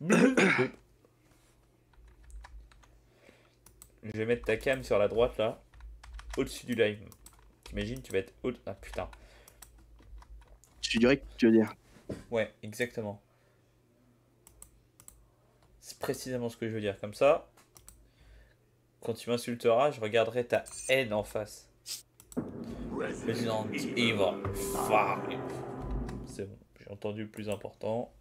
Je vais mettre ta cam sur la droite là, au-dessus du live. T'imagines, tu vas être au... Ah putain. Je suis direct, tu veux dire. Ouais, exactement. C'est précisément ce que je veux dire. Comme ça, quand tu m'insulteras, je regarderai ta haine en face. Resident Evil 5. C'est bon, j'ai entendu le plus important.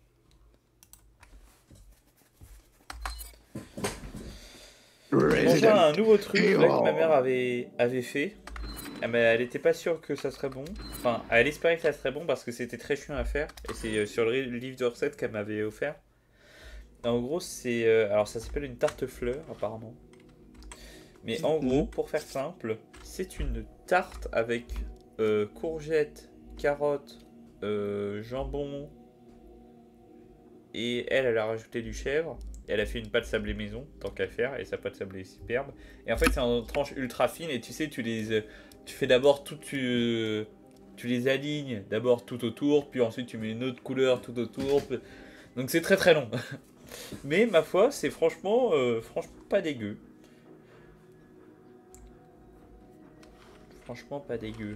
Je mangeais un nouveau truc là que ma mère avait fait. Mais elle était pas sûre que ça serait bon. Enfin, elle espérait que ça serait bon parce que c'était très chiant à faire. Et c'est sur le livre de recettes qu'elle m'avait offert. En gros, c'est. Alors, ça s'appelle une tarte fleur, apparemment. Mais en gros, pour faire simple, c'est une tarte avec courgettes, carottes, jambon. Et elle a rajouté du chèvre. Elle a fait une pâte sablée maison, tant qu'à faire. Et sa pâte sablée est superbe. Et en fait, c'est en tranches ultra fines. Et tu sais, tu fais d'abord tout. Tu les alignes d'abord tout autour. Puis ensuite, tu mets une autre couleur tout autour. Donc, c'est très très long. Mais ma foi, c'est franchement pas dégueu. Franchement pas dégueu.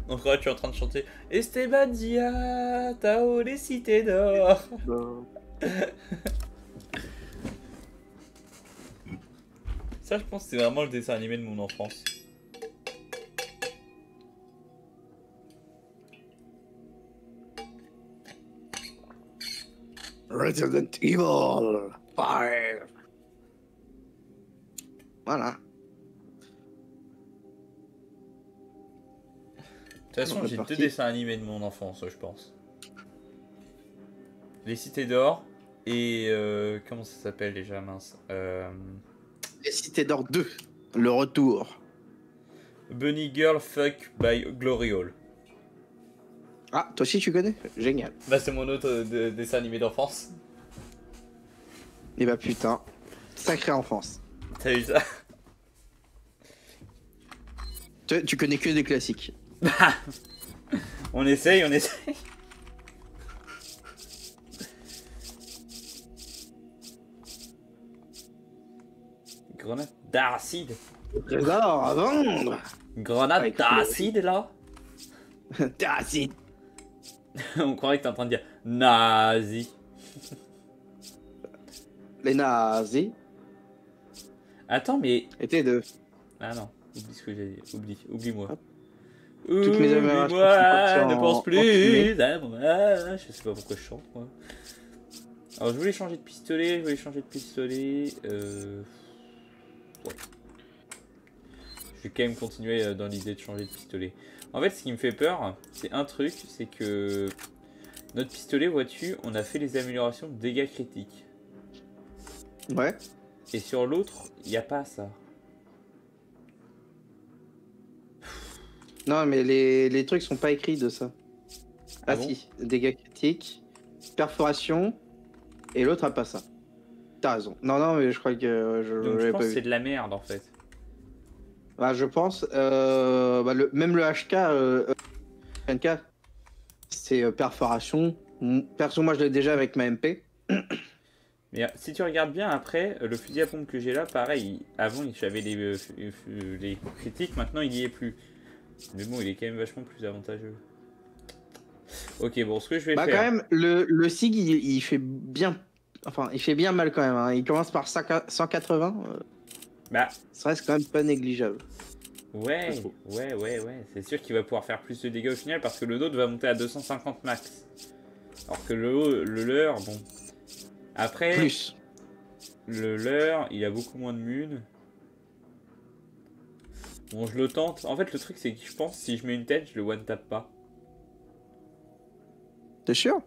Donc là tu es en train de chanter Esteban Dia, Tao les cités d'or. Ça je pense que c'est vraiment le dessin animé de mon enfance. Resident Evil 5. Voilà. De toute façon, j'ai deux dessins animés de mon enfance, je pense. Les Cités d'Or et comment ça s'appelle déjà, mince. Les Cités d'Or 2, le retour. Bunny Girl Fuck by Glory Hall. Ah, toi aussi tu connais? Génial. Bah c'est mon autre dessin animé d'enfance. Et bah putain, sacrée enfance. T'as vu ça? Tu connais que des classiques. On essaye, on essaye. Grenade d'acide. Trésor à vendre. Grenade d'acide là. D'acide. On croirait que t'es en train de dire nazi. Les nazis. Attends, mais. Étaient deux. Ah non, oublie ce que j'ai dit. Oublie-moi. Toutes mes améliorations Oublie-moi, ne pense en plus à moi. Je sais pas pourquoi je chante, moi. Alors, je voulais changer de pistolet. Ouais. Je vais quand même continuer dans l'idée de changer de pistolet. En fait, ce qui me fait peur, c'est un truc, c'est que notre pistolet, vois-tu, on a fait les améliorations de dégâts critiques. Ouais. Et sur l'autre, il n'y a pas ça. Non, mais les trucs sont pas écrits de ça. Ah bon si, dégâts critiques, perforation, et l'autre a pas ça. T'as raison. Non, non, mais je crois que Donc je l'avais pense pas que vu. c'est de la merde en fait. Bah, je pense, même le HK, NK, c'est perforation. Perso, moi je l'ai déjà avec ma MP. Mais si tu regardes bien après, le fusil à pompe que j'ai là, pareil, avant j'avais les coups critiques, maintenant il y est plus. Mais bon, il est quand même vachement plus avantageux. Ok, bon, ce que je vais Bah, faire. quand même, le SIG, il fait bien. Enfin, il fait bien mal quand même. Hein. Il commence par 180. Bah. Ça reste quand même pas négligeable. Ouais. C'est sûr qu'il va pouvoir faire plus de dégâts au final parce que le nôtre va monter à 250 max. Alors que le leur, bon. Après. Plus. Le leur, il a beaucoup moins de mun. Bon, je le tente. En fait, le truc, c'est que je pense si je mets une tête, je le one-tap pas. T'es sûr?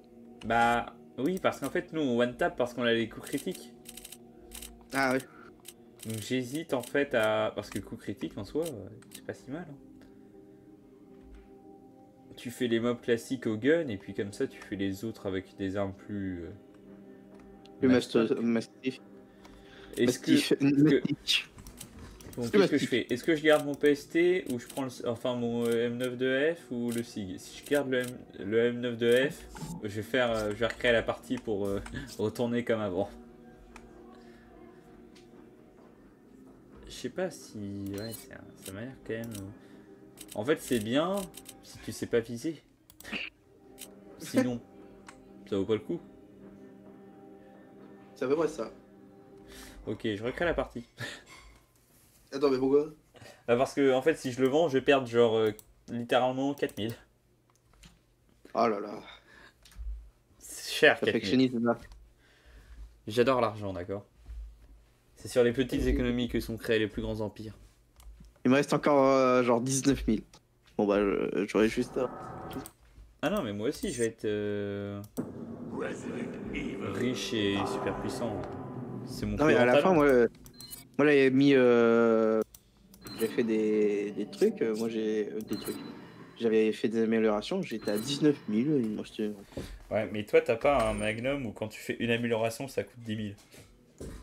Bah, oui, parce qu'en fait, nous, on one-tap parce qu'on a les coups critiques. Ah oui. Donc j'hésite en fait à... Parce que coup critique en soi, c'est pas si mal. Hein. Tu fais les mobs classiques au gun et puis comme ça tu fais les autres avec des armes plus... Plus massif. Est-ce que... Bon, qu'est-ce que je fais? Est-ce que je garde mon PST ou je prends mon M9 de F ou le SIG? Si je garde le M9 de F, je vais recréer la partie pour retourner comme avant. Je sais pas si... Ouais, ça m'a l'air quand même... En fait, c'est bien si tu sais pas viser. Sinon, ça vaut pas le coup. C'est à peu près ça. Ok, je recrée la partie. Attends, mais pourquoi? Parce que, en fait, si je le vends, je vais perdre genre littéralement 4000. Oh là là. C'est cher, 4000. Perfectionniste, là. J'adore l'argent, d'accord? C'est sur les petites économies que sont créés les plus grands empires. Il me reste encore genre 19 000. Bon bah j'aurais juste... Ah non, mais moi aussi, je vais être riche et super puissant. C'est mon Non mais à la fin, moi j'avais mis... J'ai fait des trucs, moi j'ai... des trucs. J'avais fait des améliorations, j'étais à 19 000, il me restait... Ouais, mais toi, t'as pas un magnum où quand tu fais une amélioration, ça coûte 10 000.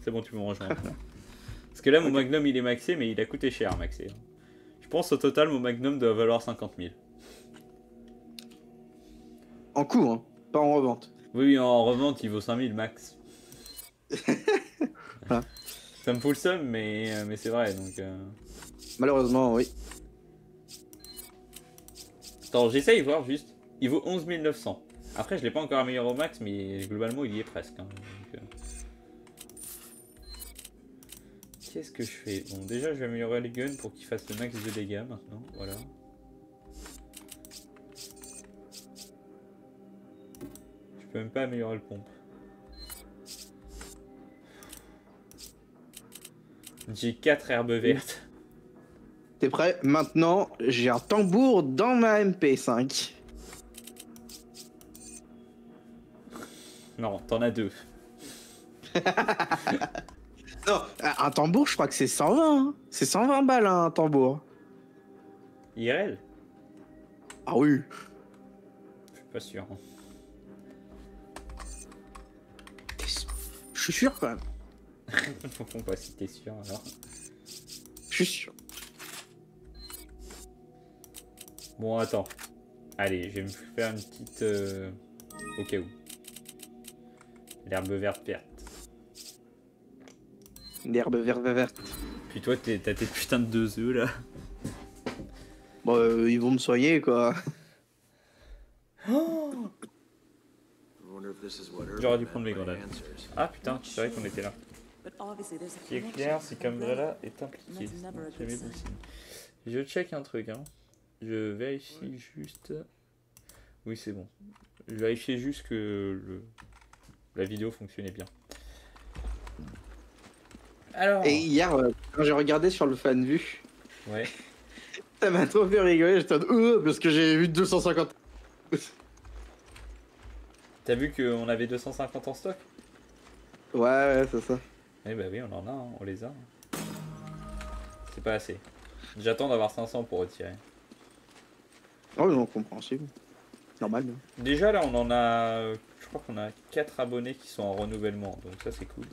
C'est bon, tu me rejoins. Parce que là, mon magnum, il est maxé, mais il a coûté cher, maxé. Je pense au total, mon magnum doit valoir 50 000. En cours, hein, pas en revente. Oui, en revente, il vaut 5 000 max. Ah. Ça me fout le seum, mais c'est vrai, donc... Malheureusement, oui. Attends, j'essaye de voir juste. Il vaut 11 900. Après, je l'ai pas encore amélioré au max, mais globalement, il y est presque. Hein, donc, qu'est-ce que je fais? Bon, déjà, je vais améliorer les guns pour qu'ils fassent le max de dégâts maintenant. Voilà. Je peux même pas améliorer le pompe. J'ai 4 herbes vertes. T'es prêt? Maintenant, j'ai un tambour dans ma MP5. Non, t'en as 2. Non, un tambour, je crois que c'est 120. Hein. C'est 120 balles un tambour. IRL? Ah oui. Je suis pas sûr. Je suis sûr quand même. Faut pas si t'es sûr alors. Je suis sûr. Bon, attends. Allez, je vais me faire une petite... au cas où. L'herbe verte. L'herbe verte. Puis toi, t'as tes putains de 2 œufs là. Bon, ils vont me soigner quoi. J'aurais dû prendre mes grenades. Ah putain, c'est vrai qu'on était là. Ce qui est clair, c'est qu'Umbrella est impliqué. Jamais bon signe. Je check un truc, hein. Je vérifie juste... Oui, c'est bon. Je vérifie juste que la vidéo fonctionnait bien. Alors... Et hier, quand j'ai regardé sur le fan vue, ouais. ça m'a trop fait rigoler, j'étais parce que j'ai vu 250. T'as vu qu'on avait 250 en stock? Ouais, c'est ça. Eh bah oui, on en a, hein, on les a. C'est pas assez. J'attends d'avoir 500 pour retirer. Oh non, compréhensible. Normal. Hein. Déjà là, on en a... Je crois qu'on a 4 abonnés qui sont en renouvellement, donc ça c'est cool.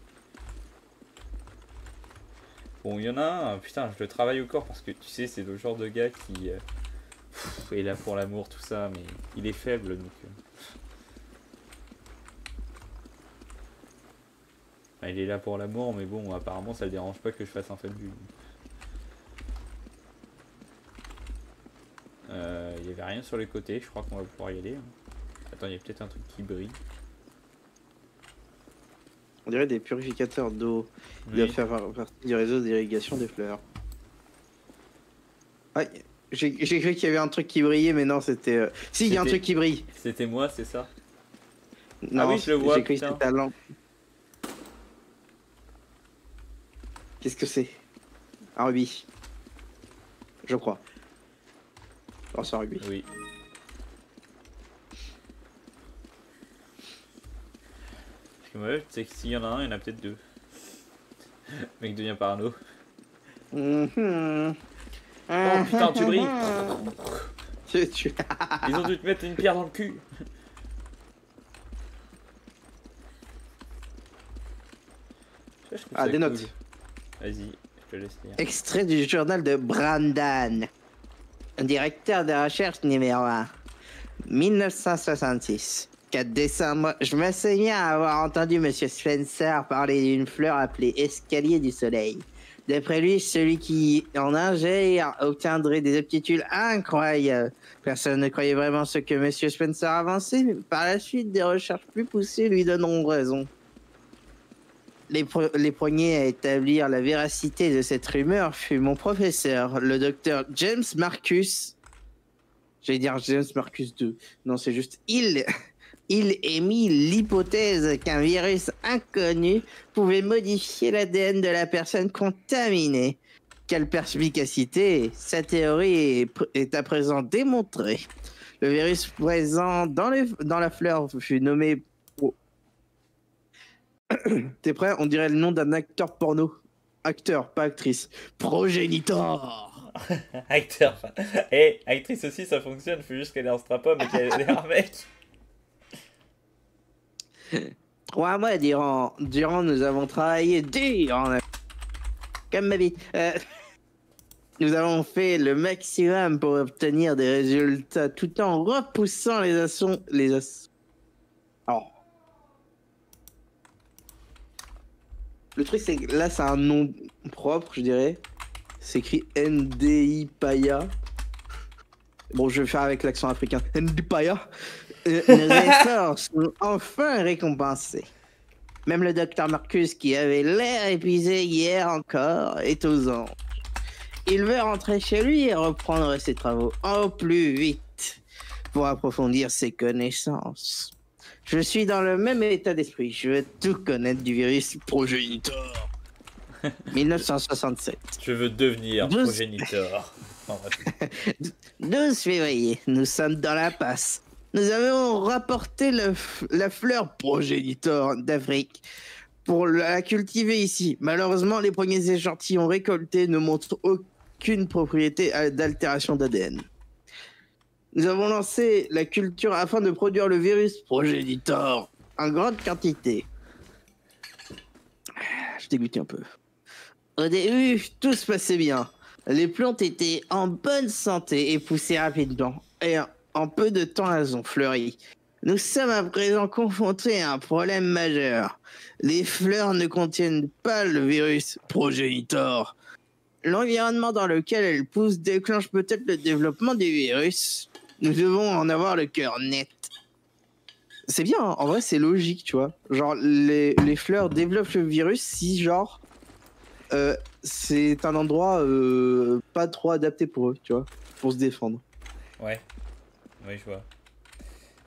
Bon, il y en a un, putain, je le travaille au corps parce que tu sais, c'est le genre de gars qui est là pour l'amour, tout ça, mais il est faible donc... il est là pour l'amour, mais bon, apparemment ça le dérange pas que je fasse un fan vue. Il y avait rien sur les côtés, je crois qu'on va pouvoir y aller. Hein. Attends, il y a peut-être un truc qui brille. On dirait des purificateurs d'eau. Oui. Ils doivent faire partie du réseau d'irrigation des fleurs. Ah, j'ai cru qu'il y avait un truc qui brillait, mais non, c'était... Si, il y a un truc qui brille. C'était moi, c'est ça? Non, ah oui, je le vois, j'ai cru que c'était ta lampe. Qu'est-ce que c'est? Un rubis. Je crois. Oh, c'est un rubis. Oui. Parce que moi, tu sais que s'il y en a un, il y en a peut-être 2. Le mec devient parano. Oh putain, tu brilles. Ils ont dû te mettre une pierre dans le cul. Ah, des notes. Vas-y, je te laisse lire. Extrait du journal de Brandon, directeur de recherche numéro 1, 1966. 4 décembre, je me souviens avoir entendu Monsieur Spencer parler d'une fleur appelée Escalier du Soleil. D'après lui, celui qui en ingère obtiendrait des aptitudes incroyables. Personne ne croyait vraiment ce que Monsieur Spencer avançait, mais par la suite, des recherches plus poussées lui donneront raison. Les premiers à établir la véracité de cette rumeur fut mon professeur, le docteur James Marcus. J'allais dire James Marcus II. Non, c'est juste il émit l'hypothèse qu'un virus inconnu pouvait modifier l'ADN de la personne contaminée. Quelle perspicacité! Sa théorie est à présent démontrée. Le virus présent dans la fleur fut nommé... T'es prêt? On dirait le nom d'un acteur porno. Acteur, pas actrice. Progénitor. Acteur. Et actrice aussi, ça fonctionne. Faut juste qu'elle ait un strap-on et qu'elle ait un mec. 3 mois durant, nous avons travaillé dur. Comme ma vie. Nous avons fait le maximum pour obtenir des résultats tout en repoussant les assauts. Alors. Le truc, c'est que là, c'est un nom propre, je dirais. C'est écrit NDI Paya. Bon, je vais faire avec l'accent africain. NDI Paya. Nos efforts sont enfin récompensés. Même le docteur Marcus, qui avait l'air épuisé hier encore, est aux anges. Il veut rentrer chez lui et reprendre ses travaux au plus vite pour approfondir ses connaissances. Je suis dans le même état d'esprit. Je veux tout connaître du virus progénitor. 1967. Je veux devenir progénitor. 12 février, nous sommes dans la passe. Nous avons rapporté la fleur progénitor d'Afrique pour la cultiver ici. Malheureusement, les premiers échantillons récoltés ne montrent aucune propriété d'altération d'ADN. Nous avons lancé la culture afin de produire le virus progénitor en grande quantité. Je dégoûte un peu. Au début, tout se passait bien. Les plantes étaient en bonne santé et poussaient rapidement. Et en peu de temps, elles ont fleuri. Nous sommes à présent confrontés à un problème majeur. Les fleurs ne contiennent pas le virus progénitor. L'environnement dans lequel elles poussent déclenche peut-être le développement du virus. Nous devons en avoir le cœur net. C'est bien, hein. En vrai, c'est logique, tu vois. Genre, les fleurs développent le virus si, genre, c'est un endroit pas trop adapté pour eux, tu vois, pour se défendre. Ouais, oui, je vois.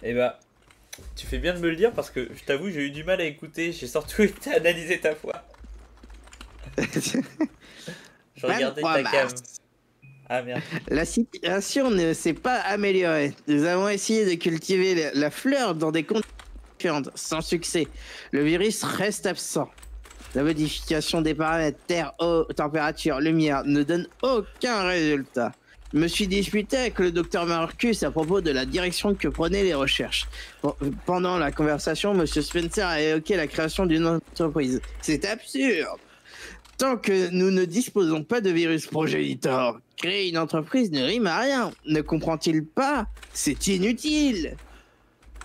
Et bah, tu fais bien de me le dire parce que je t'avoue, j'ai eu du mal à écouter. J'ai surtout été analyser ta voix. Je regardais ta cam. Ah merde. La situation ne s'est pas améliorée. Nous avons essayé de cultiver la fleur dans des conditions différentes, sans succès. Le virus reste absent. La modification des paramètres terre, eau, température, lumière ne donne aucun résultat. Je me suis disputé avec le docteur Marcus à propos de la direction que prenaient les recherches. Pendant la conversation, Monsieur Spencer a évoqué la création d'une entreprise. C'est absurde. Tant que nous ne disposons pas de virus progénitor, créer une entreprise ne rime à rien. Ne comprend-il pas? C'est inutile.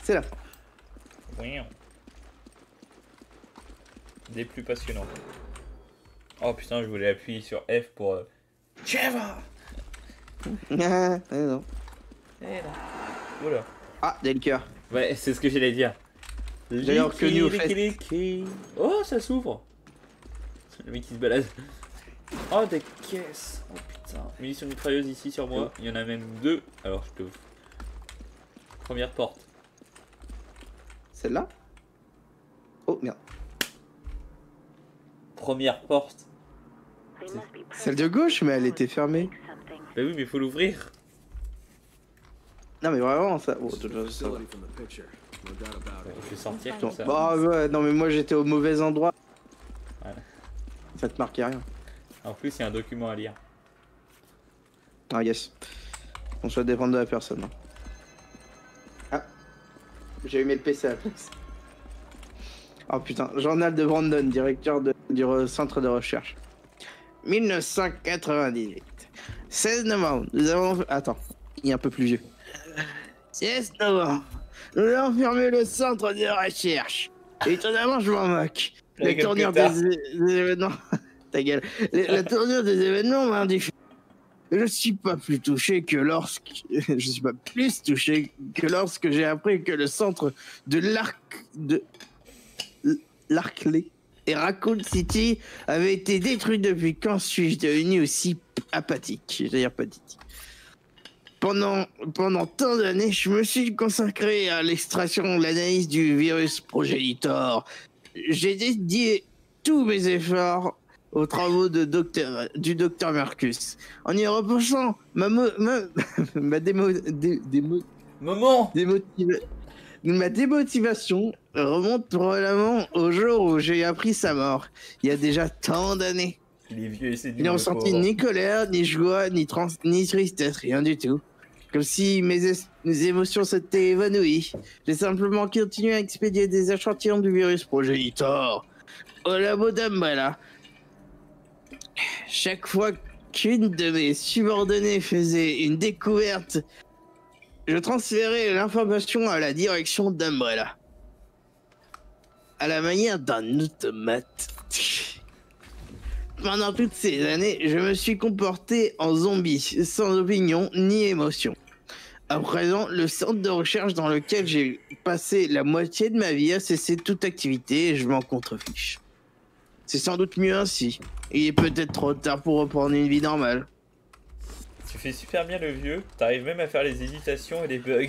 C'est la fin. Oui. Des plus passionnants. Oh putain, je voulais appuyer sur F pour... Trevor. Non. Oula. Ah, des liqueurs. Ouais, c'est ce que j'allais dire. J'avais reconnu au fait. Oh, ça s'ouvre. Le mec qui se balade. Oh, des caisses. Oh putain. Munitions mitrailleuses ici sur moi. Il y en a même 2. Alors je te ouvre. Première porte. Celle-là? Oh merde. Première porte. Celle de gauche, mais elle était fermée. Bah oui, mais il faut l'ouvrir. Non mais vraiment ça. Oh, Je vais sortir comme ça. Bah ouais, non mais moi j'étais au mauvais endroit. Ouais. Ça te marquait rien. En plus, il y a un document à lire. Ah yes. On soit dépendre de la personne. Hein. Ah. J'ai allumé le PC à la place. Oh putain, journal de Brandon, directeur de... du centre de recherche. 1998. 16 novembre, nous avons... Attends, il est un peu plus vieux. 16 novembre, nous avons fermé le centre de recherche. Étonnamment, je m'en moque. La tournure des événements... Ta gueule. La tournure des événements m'a indiqué. Je suis pas plus touché que lorsque... Je suis pas plus touché que lorsque j'ai appris que le centre de Larkley et Raccoon City avait été détruit. Depuis quand suis-je devenu aussi apathique, c'est-à-dire pathétique? Pendant tant d'années, je me suis consacré à l'extraction, l'analyse du virus progénitor. J'ai dédié tous mes efforts aux travaux du docteur Marcus. En y repensant, ma démotivation remonte probablement au jour où j'ai appris sa mort. Il y a déjà tant d'années. Il est vieux et c'est dur. Je n'ai ressenti ni colère, ni joie, ni tristesse, rien du tout. Comme si mes émotions s'étaient évanouies. J'ai simplement continué à expédier des échantillons du virus progénitor au labo d'Umbrella. Chaque fois qu'une de mes subordonnées faisait une découverte, je transférais l'information à la direction d'Umbrella. À la manière d'un automate. Pendant toutes ces années, je me suis comporté en zombie, sans opinion ni émotion. À présent, le centre de recherche dans lequel j'ai passé la moitié de ma vie a cessé toute activité et je m'en contrefiche. C'est sans doute mieux ainsi. Il est peut-être trop tard pour reprendre une vie normale. Tu fais super bien le vieux, t'arrives même à faire les hésitations et les bugs.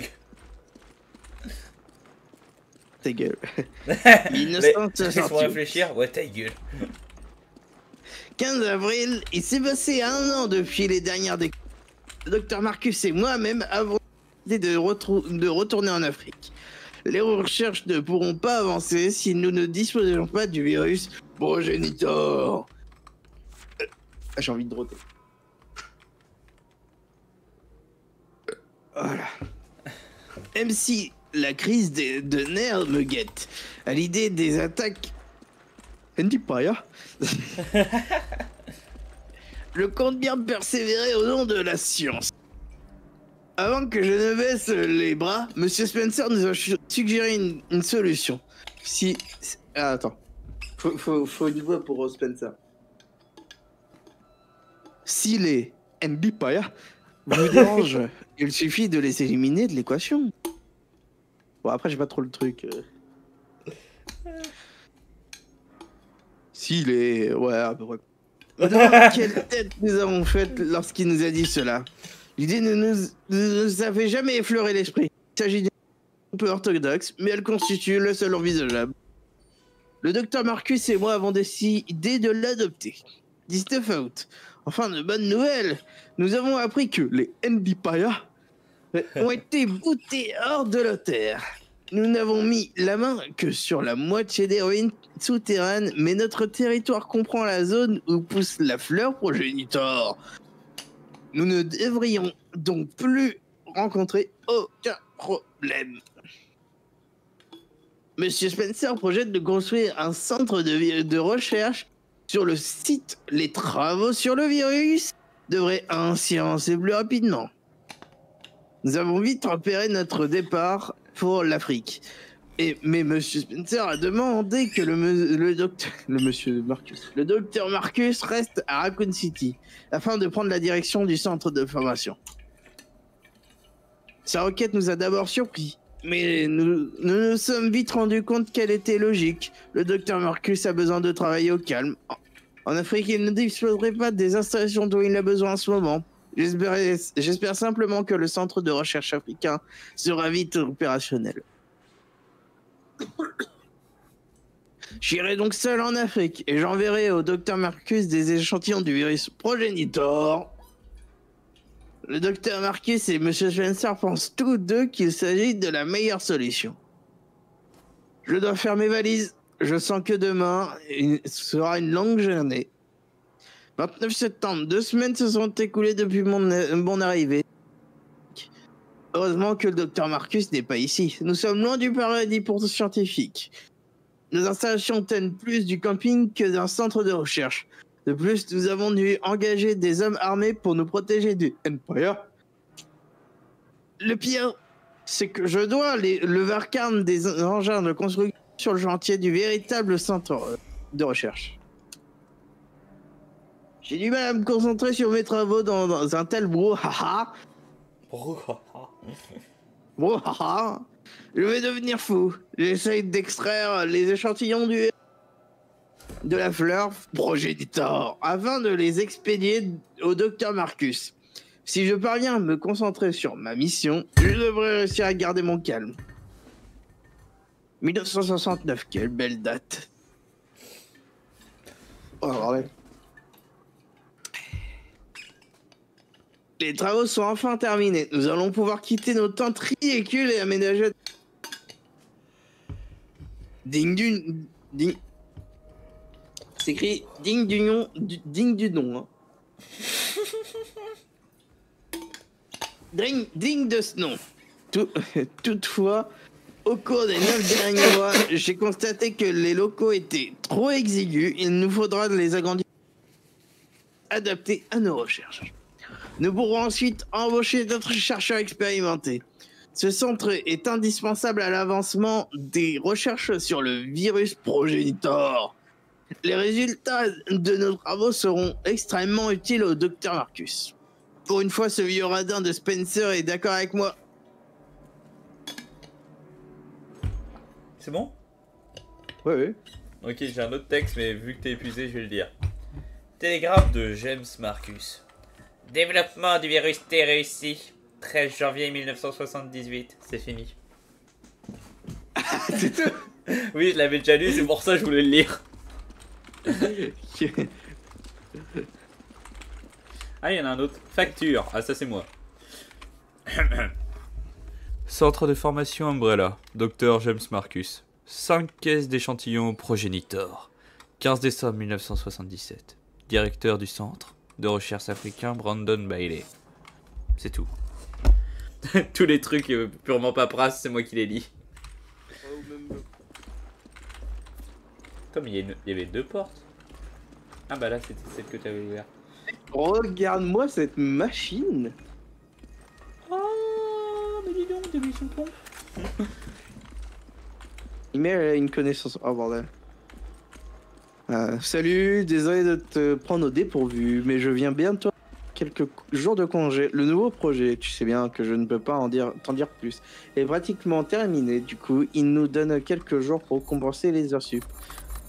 Ta gueule. Laisse-moi réfléchir, ouais ta gueule. 15 avril, il s'est passé 1 an depuis les dernières découvertes. Le docteur Marcus et moi-même avons décidé de retourner en Afrique. Les recherches ne pourront pas avancer si nous ne disposons pas du virus progénitor. J'ai envie de droter. Voilà. Même si la crise de nerfs me guette, à l'idée des attaques... Andy Paya. Je compte bien persévérer au nom de la science. Avant que je ne baisse les bras, Monsieur Spencer nous a suggéré une solution. Ah, attends. Faut une voix pour Spencer. Si les Mbipaya vous dérangent, il suffit de les éliminer de l'équation. Bon, après, j'ai pas trop le truc. Si les... Ouais, à peu près. Quelle tête nous avons faite lorsqu'il nous a dit cela. L'idée ne nous avait jamais effleuré l'esprit. Il s'agit d'une peu orthodoxe, mais elle constitue le seul envisageable. Le docteur Marcus et moi avons décidé de l'adopter. 19 août. Enfin, de bonnes nouvelles. Nous avons appris que les Mbipaya ont été boutés hors de la Terre. Nous n'avons mis la main que sur la moitié des ruines souterraines, mais notre territoire comprend la zone où pousse la fleur progénitor. Nous ne devrions donc plus rencontrer aucun problème. Monsieur Spencer projette de construire un centre de recherche sur le site. Les travaux sur le virus devraient ainsi avancer plus rapidement. Nous avons vite repéré notre départ pour l'Afrique. Mais Monsieur Spencer a demandé que le docteur Marcus reste à Raccoon City afin de prendre la direction du centre de formation. Sa requête nous a d'abord surpris, mais nous nous sommes vite rendus compte qu'elle était logique. Le docteur Marcus a besoin de travailler au calme. En Afrique, il ne disposerait pas des installations dont il a besoin en ce moment. J'espère simplement que le centre de recherche africain sera vite opérationnel. J'irai donc seul en Afrique et j'enverrai au docteur Marcus des échantillons du virus progénitor. Le docteur Marcus et Monsieur Spencer pensent tous deux qu'il s'agit de la meilleure solution. Je dois faire mes valises. Je sens que demain sera une longue journée. 29 septembre, 2 semaines se sont écoulées depuis mon arrivée. Heureusement que le docteur Marcus n'est pas ici. Nous sommes loin du paradis pour les scientifiques. Nos installations tiennent plus du camping que d'un centre de recherche. De plus, nous avons dû engager des hommes armés pour nous protéger du Empire. Le pire, c'est que je dois le vacarme des engins de construction sur le chantier du véritable centre de recherche. J'ai du mal à me concentrer sur mes travaux dans un tel brouhaha. Brouhaha. Je vais devenir fou. J'essaye d'extraire les échantillons de la fleur progénitor afin de les expédier au docteur Marcus. Si je parviens à me concentrer sur ma mission, je devrais réussir à garder mon calme. 1969, quelle belle date. Oh, bordel. Les travaux sont enfin terminés. Nous allons pouvoir quitter nos tentes ridicules et aménager... C'est écrit digne du nom. Hein. Digne de ce nom. Toutefois, au cours des 9 derniers mois, j'ai constaté que les locaux étaient trop exigus. Il nous faudra les agrandir, adapter à nos recherches. Nous pourrons ensuite embaucher d'autres chercheurs expérimentés. Ce centre est indispensable à l'avancement des recherches sur le virus progénitor. Les résultats de nos travaux seront extrêmement utiles au docteur Marcus. Pour une fois, ce vieux radin de Spencer est d'accord avec moi. C'est bon? Ouais. Ok, j'ai un autre texte, mais vu que t'es épuisé, je vais le dire. Télégraphe de James Marcus. Développement du virus T réussi. 13 janvier 1978. C'est fini. C'est tout. Oui, je l'avais déjà lu, c'est pour ça que je voulais le lire. Ah, il y en a un autre. Facture. Ah, ça c'est moi. Centre de formation Umbrella. Dr James Marcus. 5 caisses d'échantillons progénitor. 15 décembre 1977. Directeur du centre de recherche africain Brandon Bailey. C'est tout. Tous les trucs purement paperasse, c'est moi qui les lis. Comme il y avait 2 portes. Ah bah là c'était celle que tu avais ouverte. Regarde-moi cette machine. Oh mais dis donc, t'as mis son pont. Il met une connaissance. Oh bordel. Salut, désolé de te prendre au dépourvu, mais je viens bientôt quelques jours de congé. Le nouveau projet, tu sais bien que je ne peux pas t'en dire plus, est pratiquement terminé. Du coup, il nous donne quelques jours pour compenser les heures sup.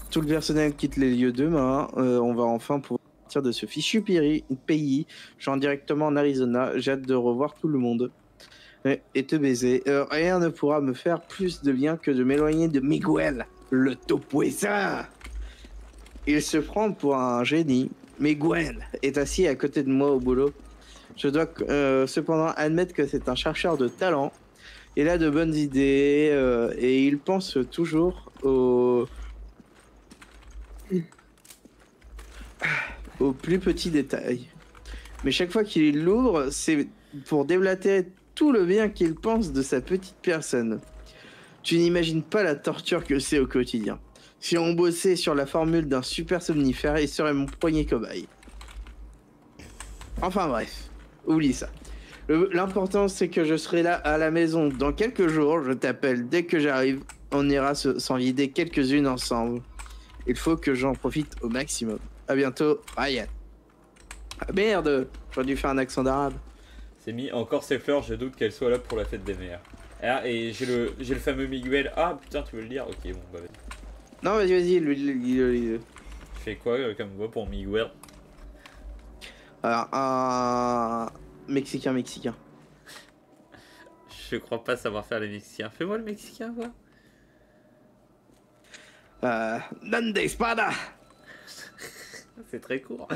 Tout le personnel quitte les lieux demain. On va enfin pouvoir partir de ce fichu pays. Je rentre directement en Arizona. J'ai hâte de revoir tout le monde et te baiser. Rien ne pourra me faire plus de bien que de m'éloigner de Miguel, le topoisin. Il se prend pour un génie. Miguel est assis à côté de moi au boulot. Je dois cependant admettre que c'est un chercheur de talent. Il a de bonnes idées et il pense toujours aux plus petits détails. Mais chaque fois qu'il l'ouvre, c'est pour déblatérer tout le bien qu'il pense de sa petite personne. Tu n'imagines pas la torture que c'est au quotidien. Si on bossait sur la formule d'un super somnifère, il serait mon premier cobaye. Enfin bref, oublie ça. L'important c'est que je serai là à la maison dans quelques jours. Je t'appelle dès que j'arrive. On ira s'en vider quelques-unes ensemble. Il faut que j'en profite au maximum. À bientôt, Ryan. Ah merde, j'aurais dû faire un accent d'arabe. C'est mis encore ces fleurs, je doute qu'elles soient là pour la fête des mères. Ah, et j'ai le fameux Miguel. Ah putain, tu veux le dire? Ok, bon, bah vas-y. Non, vas-y, lui. Tu fais quoi comme voix pour Miguel? Alors, un Mexicain. Je crois pas savoir faire les Mexicains. Fais-moi le Mexicain, quoi. Nande espada. C'est très court.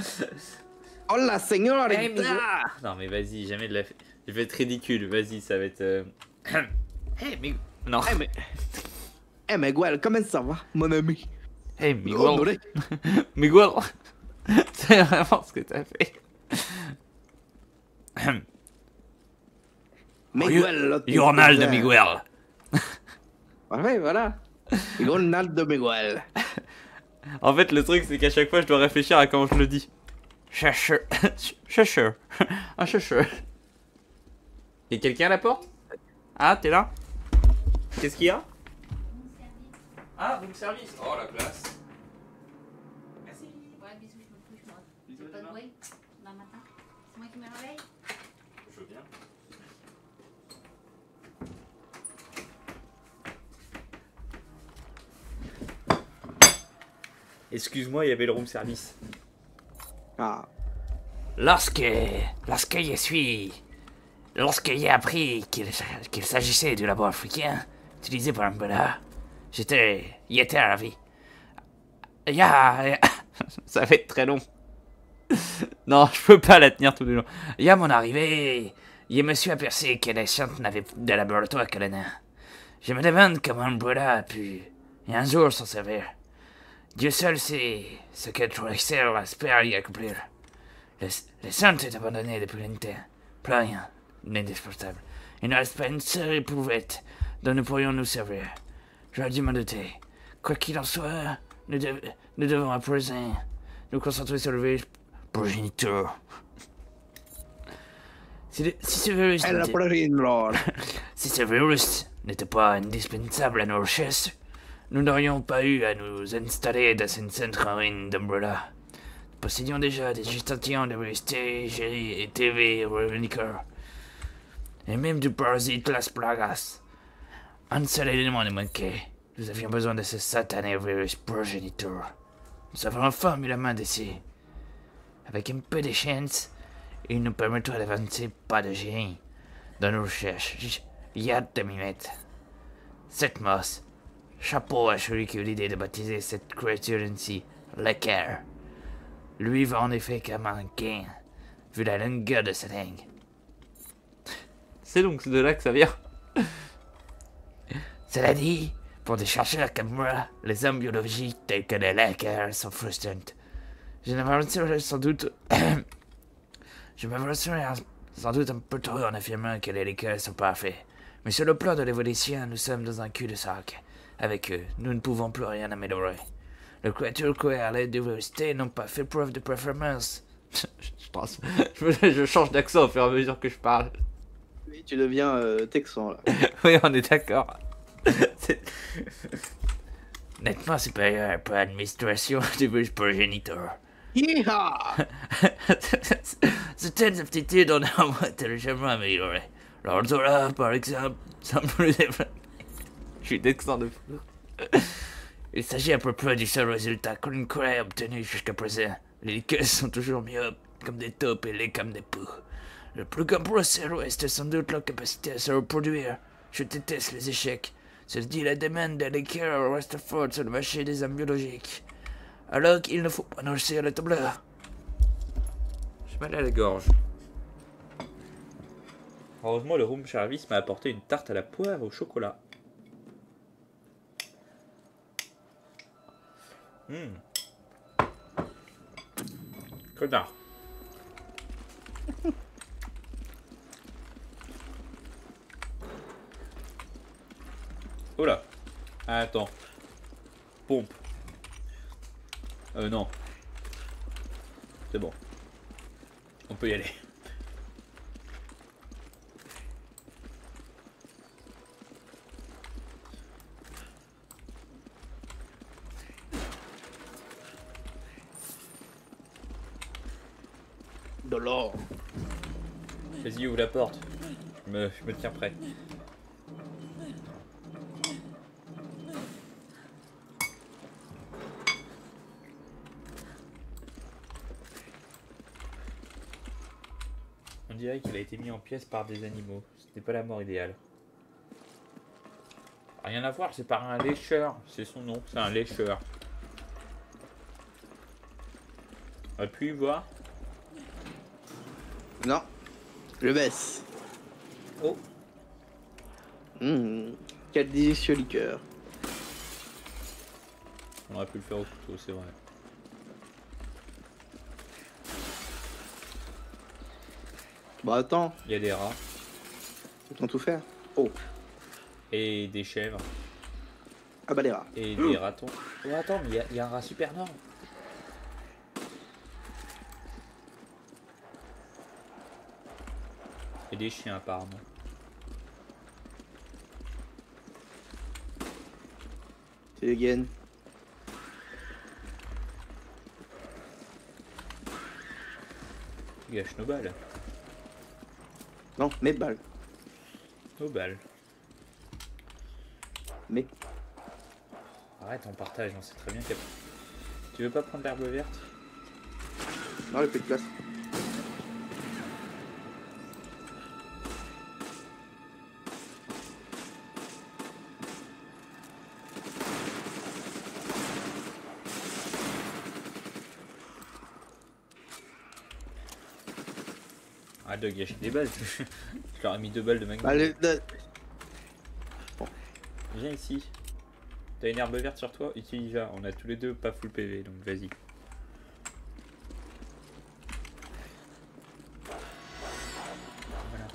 Hola, señorita. Hey, non, mais vas-y, jamais de la... Je vais être ridicule, vas-y, ça va être... Hey, Miguel. Non. Hey, Miguel, comment ça va, mon ami? Hey, Miguel. Miguel. C'est vraiment ce que t'as fait. Miguel. Journal de Miguel. Ouais, voilà. Ronaldo Miguel. En fait, le truc, c'est qu'à chaque fois, je dois réfléchir à comment je le dis. Chercheur. Chercheur. Un chercheur. Y'a quelqu'un à la porte? Ah, t'es là? Qu'est-ce qu'il y a? Ah, room service. Oh, la classe. Merci. Ouais, bisous, je me couche, moi. Bisous, Pas de bruit dans le matin. C'est moi qui me réveille. Je veux bien. Excuse-moi, il y avait le room service. Ah. Lorsque j'ai appris qu'il s'agissait du labo africain utilisé par Umbrella, j'étais ravi. Ça va être très long. Non, je peux pas la tenir tout le long. À mon arrivée, je me suis aperçu que les sciences n'avaient de laboratoire que le nain. Je me demande comment Umbrella a pu un jour s'en servir. Dieu seul sait ce que Tracer espère y accomplir. Le centre est abandonné depuis longtemps. Plus rien n'indispensable. Il ne reste pas une seule éprouvette dont nous pourrions nous servir. J'aurais dû m'en douter. Quoi qu'il en soit, nous devons à présent nous concentrer sur le virus progéniteur. Si ce virus n'était pas indispensable à nos recherches, nous n'aurions pas eu à nous installer dans une centre en ruine d'Umbrella. Nous possédions déjà des échantillons de virus T, G et TV Revenicor. Et même du parasite Las Plagas. Un seul élément nous manquait. Nous avions besoin de ce satané virus progéniteur. Nous avons enfin mis la main dessus. Avec un peu de chance, il nous permettra d'avancer pas de génie dans nos recherches. Il y a demi-mètre. Cette masse. Chapeau à celui qui a eu l'idée de baptiser cette créature ainsi, l'équerre. Lui va en effet qu'à manquer, vu la longueur de sa langue. C'est donc de là que ça vient. Cela dit, pour des chercheurs comme moi, les armes biologiques telles que les l'équerre sont frustrantes. Je m'avancerai sans doute un peu trop en affirmant que les liqueurs sont parfaits. Mais sur le plan de l'évolution, nous sommes dans un cul-de-sac. Avec eux, nous ne pouvons plus rien améliorer. Les créatures créées à l'aide de VST n'ont pas fait preuve de performance. Je change d'accent au fur et à mesure que je parle. Oui, tu deviens texan là. Oui, on est d'accord. Nettement supérieur pour l'administration du virus progéniteur. Yeehaw! Certaines aptitudes ont néanmoins été légèrement améliorées. L'odorat, par exemple, semble plus développé. Je suis texan de fou. Il s'agit à peu près du seul résultat concret obtenu jusqu'à présent. Les liqueurs sont toujours mieux comme des taupes et les comme des poux. Le plus grand procès reste sans doute leur capacité à se reproduire. Je déteste les échecs. Cela dit, la demande des liqueurs reste forte sur le marché des armes biologiques. Alors qu'il ne faut pas noncer à la table. J'ai mal à la gorge. Heureusement, le room service m'a apporté une tarte à la poire au chocolat. Connard. Oh là. Attends. Pompe. Non. C'est bon. On peut y aller. De l'or. Vas-y, ouvre la porte. Je me tiens prêt. On dirait qu'il a été mis en pièces par des animaux. Ce n'est pas la mort idéale. Rien à voir, c'est par un lécheur. C'est son nom, c'est un lécheur. Appuie, voir. Non. Je baisse. Oh. Quel délicieux liqueur. On aurait pu le faire au couteau, c'est vrai. Bah attends, Il y a des rats autant tout faire. Oh. et des chèvres. Ah bah les rats. Et des ratons. Oh, attends, mais il y a un rat super énorme. Et des chiens apparemment. C'est les gaines. Tu gâches nos balles. Non, mes balles. Nos balles. Mais. Arrête, on partage, on sait très bien qu'il y a... Tu veux pas prendre l'herbe verte? Non, il n'y a plus de place. Arrête de gâcher des balles. Je leur ai mis 2 balles de magnésium. Allez, Viens ici. T'as une herbe verte sur toi? Utilise-la. On a tous les deux pas full PV, donc vas-y. Voilà.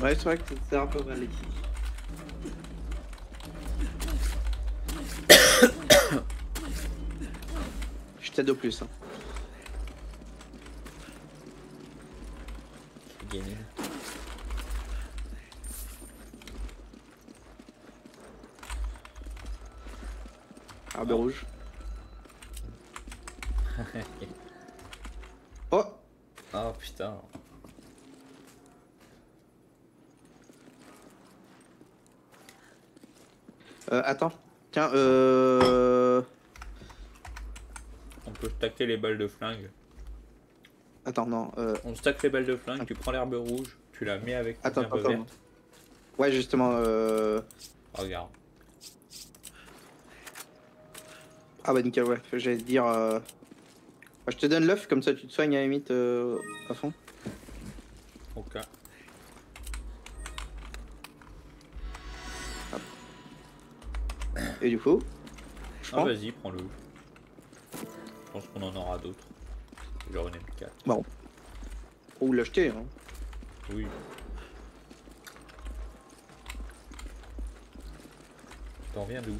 ouais, c'est vrai que c'est un peu mal ici. Je t'aide au plus. Hein. J'ai gagné. Arbre rouge. Oh! Oh putain. Attends. Tiens, On peut stacker les balles de flingue. Attends, non. On stack les balles de flingue, tu prends l'herbe rouge, tu la mets avec Attends, l'herbe attends. verte. Ouais, justement. Regarde. Ah bah nickel, ouais. J'allais te dire. Bah, je te donne l'œuf, comme ça tu te soignes à la limite à fond. Ok. Et du coup, je Ah prends. vas-y, prends-le. Je pense qu'on en aura d'autres. Genre une M4. Bon. Ou l'acheter, hein. Oui. T'en viens d'où?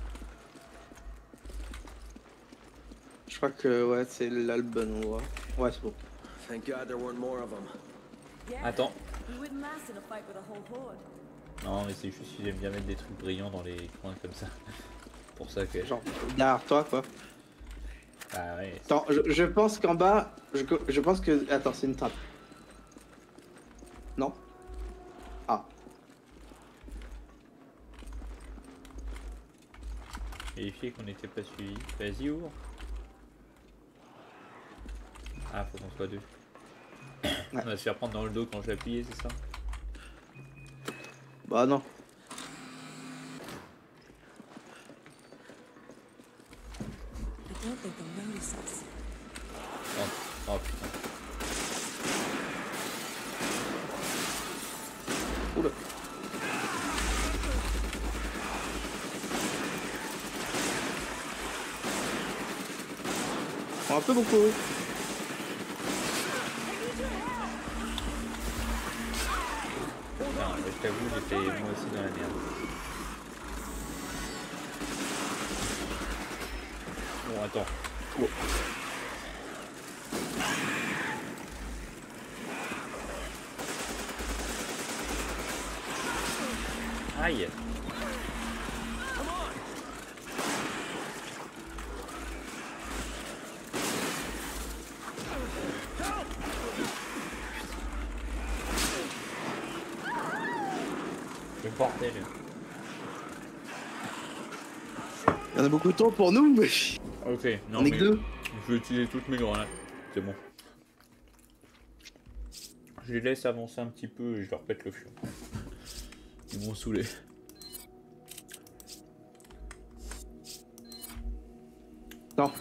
Je crois que ouais, c'est là le bon endroit. Ouais, c'est bon. Thank God there weren't more of them. Attends. We wouldn't last in a fight with a whole horde. Non mais c'est juste que j'aime bien mettre des trucs brillants dans les coins comme ça. Pour ça que... Genre derrière toi, quoi. Ah ouais. Attends, je pense qu'en bas, je pense que. Attends, c'est une trappe. Non? Ah. Vérifier qu'on n'était pas suivi. Vas-y, ouvre. Ah, faut qu'on soit deux. Ouais. On va se faire prendre dans le dos quand je vais appuyer, c'est ça? Bah non. I don't think they'll notice us. Oh, oh putain. Oula. Un peu beaucoup. Putain, je t'avoue, j'étais moi aussi dans la merde. Bon, attends. Oh. Aïe. Le bordel. Il y en a beaucoup trop pour nous, mais. Ok, non On est mais que deux. je vais utiliser toutes mes grenades. C'est bon. Je les laisse avancer un petit peu et je leur pète le fion. Ils m'ont saoulé. Non.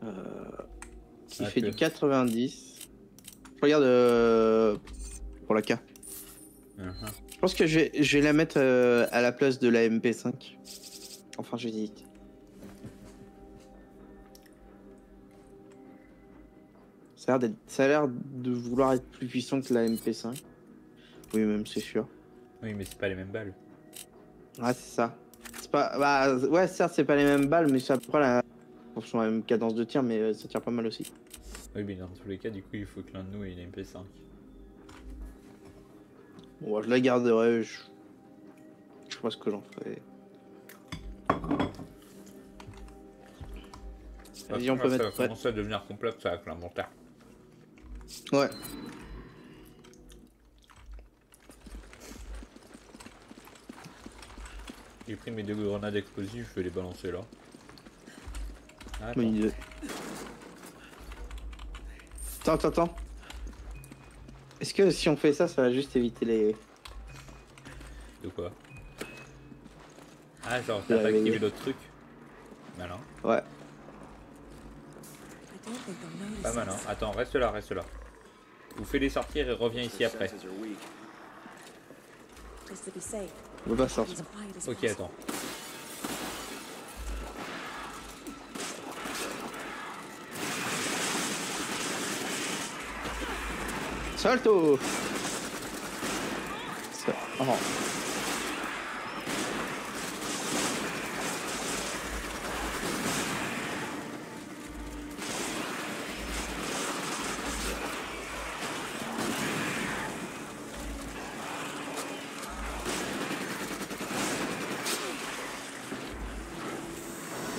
Il Ah, fait que- du 90. Je regarde pour la K. Uh-huh. Je pense que je vais la mettre à la place de la MP5. Enfin, j'hésite. Ça a l'air de vouloir être plus puissant que la MP5. Oui, même, c'est sûr. Oui, mais c'est pas les mêmes balles. Ah, c'est ça. C'est pas... Bah, ouais, certes, c'est pas les mêmes balles, mais c'est à peu près la même cadence de tir, mais ça tire pas mal aussi. Oui, mais dans tous les cas, du coup, il faut que l'un de nous ait une MP5. Bon, je la garderai. Je sais pas ce que j'en ferai. Vas-y, on peut mettre Ça prêt. commence à devenir complexe avec l'inventaire. Ouais. J'ai pris mes 2 grenades explosives, je vais les balancer là. Ah, attends. Bonne idée. Attends. Est-ce que si on fait ça, ça va juste éviter les... De quoi? Ah, genre t'as pas activé l'autre truc? Malin. Ouais. I don't think they'll notice Pas malin. us. Attends, reste là. Vous fais-les sortir et reviens ici après. Senses are weak. Just to be safe. On peut pas Be sortir. as quiet as Ok, possible. attends. Salto. Oh.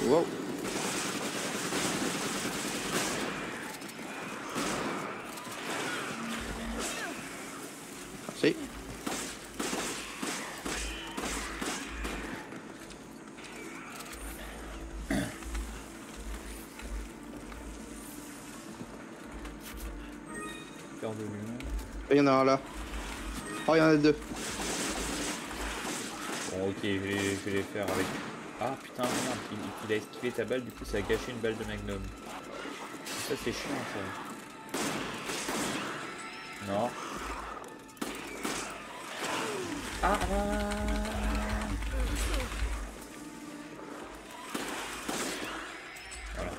Wow. Merci. Cœur de lion. Il y en a un là. Oh, il y en a deux. Bon, ok, je vais les faire avec. Ah putain, merde, il a esquivé ta balle, du coup ça a gâché une balle de Magnum. Ça c'est chiant ça. Non. Ah voilà.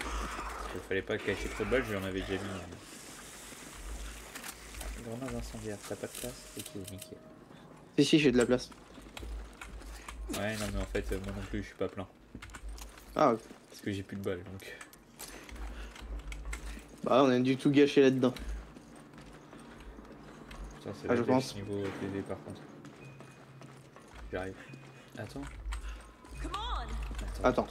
Il fallait pas cacher trop de balles, je lui en avais déjà mis. Grenade incendiaire, t'as pas de place? Ok, nickel. Si, j'ai de la place. Ouais, non mais en fait, moi non plus je suis pas plein. Ah, ok. Parce que j'ai plus de balles donc. Bah, on a du tout gâché là-dedans. Putain, c'est Ah, je la pense. niveau PV par contre. J'arrive. Attends. Attends.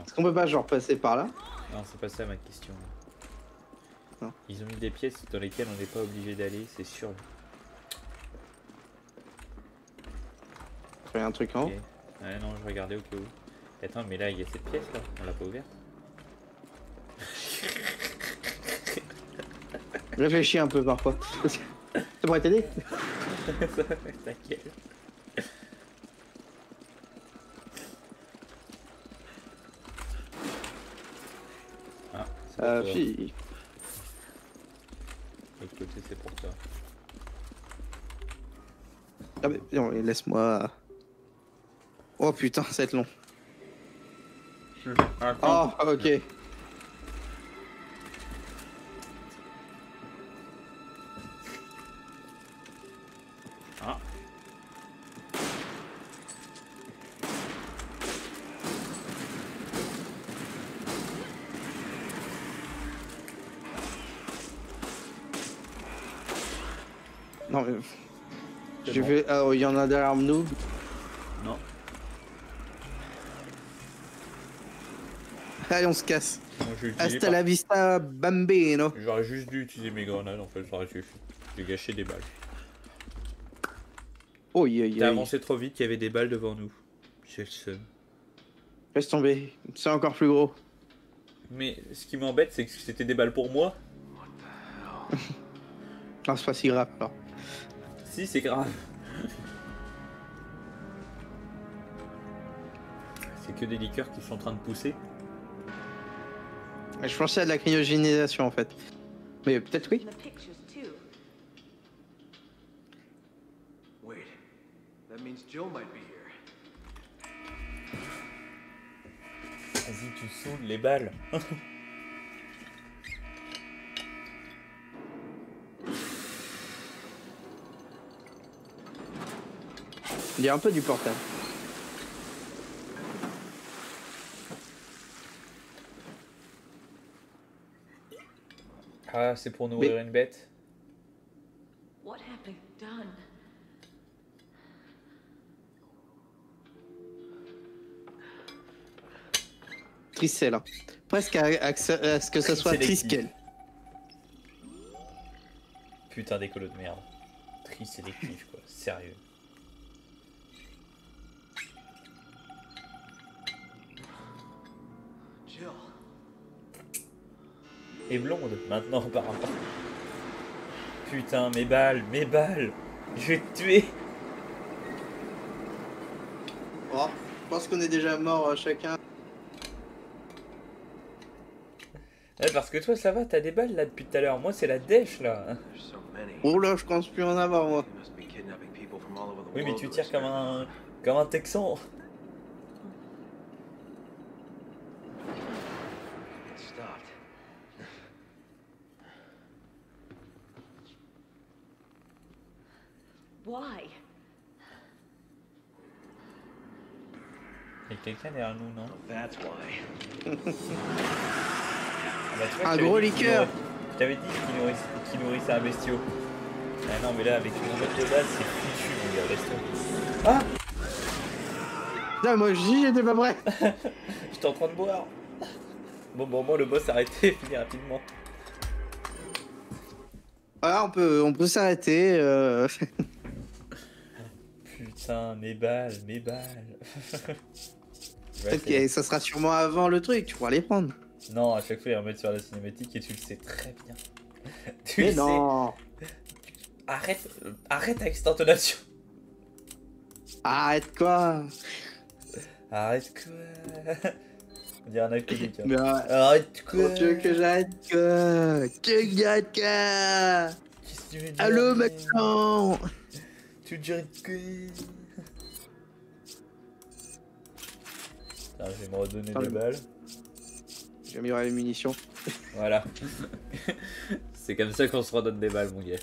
Est-ce qu'on peut pas genre passer par là? Non, c'est pas ça ma question. Non. Ils ont mis des pièces dans lesquelles on n'est pas obligé d'aller, c'est sûr. Il y a un truc en haut. Ok. Ouais, non, je regardais au cas où. Attends, mais là, il y a cette pièce là, on l'a pas ouverte. Réfléchis un peu parfois. Ça pourrait t'aider? T'inquiète. Ah, c'est pour toi. Fille. L'autre côté, c'est pour toi. Ah, mais non, laisse-moi. Oh putain, ça va être long. Attends. Oh, ok. Ah. Non, mais. C'est Je bon. vais. Ah, il y en a derrière nous. Non. Allez, on se casse. Moi, j'ai utilisé Hasta la vista, bambino. J'aurais juste dû utiliser mes grenades en fait, ça aurait suffi. J'ai gâché des balles. Oh, T'as avancé trop vite, il y avait des balles devant nous. J'ai le seum. Laisse tomber. C'est encore plus gros. Mais ce qui m'embête, c'est que c'était des balles pour moi. Non, c'est pas si grave alors. Si, c'est grave. C'est que des liqueurs qui sont en train de pousser. Je pensais à de la cryogénisation en fait. Mais peut-être oui. The pictures too. Wait. That means Jill might be here. Vas-y, tu saoules les balles. Il y a un peu du portable. Ah, c'est pour nourrir une bête. What have they done? Tricelle. Hein. Presque à ce que ce soit Sélectif. Triskel. Putain d'écolo de merde. Tri sélectif quoi, sérieux. Jill. Et blonde maintenant par rapport. Putain, mes balles, mes balles. Je vais te tuer. Oh, je pense qu'on est déjà mort chacun. Ouais, parce que toi ça va, t'as des balles là depuis tout à l'heure. Moi c'est la dèche là. There's so many. Oh là, je pense plus en avoir moi. They must be kidnapping people from all over the Oui mais world tu to tires experiment. comme un texan. It stopped. Why? Il y a quelqu'un derrière nous, non? That's why. Ah bah, tu vois, Un je t'avais gros dit qu'il liqueur. nourrissait- Je t'avais dit qu'il nourrissait un bestiau. Ah non mais là avec une boîte de base c'est foutu mon gars, laisse tomber. Ah, Non, moi je dis j'étais pas prêt. j'étais en train de boire. Bon moi le boss a arrêté, fini rapidement. Voilà, on peut s'arrêter. Putain, mes balles, mes balles. Ouais, Peut-être que ça sera sûrement avant le truc, tu pourras les prendre. Non, à chaque fois ils remettent sur la cinématique et tu le sais très bien. Tu Mais le sais. non. Arrête avec cette intonation. Arrête quoi. Arrête quoi. On dirait un alcoolique. Hein. Mais Arrête quoi. tu veux que j'arrête quoi. Tu veux que j'arrête quoi. Qu'est-ce que tu veux dire? Allô maintenant. Tu dirais que... Putain, je vais me redonner Attends, des balles. J'ai amélioré les munitions. Voilà. C'est comme ça qu'on se redonne des balles, mon gars.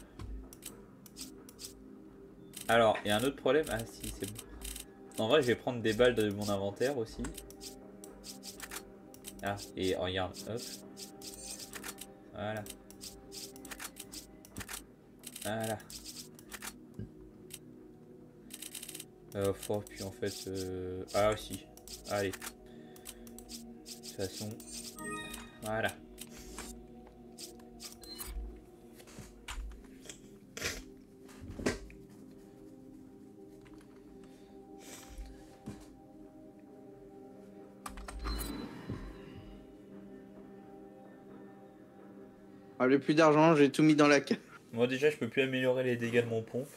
Alors, il y a un autre problème. Ah si, c'est bon. En vrai, je vais prendre des balles de mon inventaire aussi. Ah, et regarde, hop. Voilà. Voilà. Puis en fait... Ah si. Allez. De toute façon... Voilà. Ah, j'ai plus d'argent, j'ai tout mis dans la cave. Moi déjà je peux plus améliorer les dégâts de mon pompe.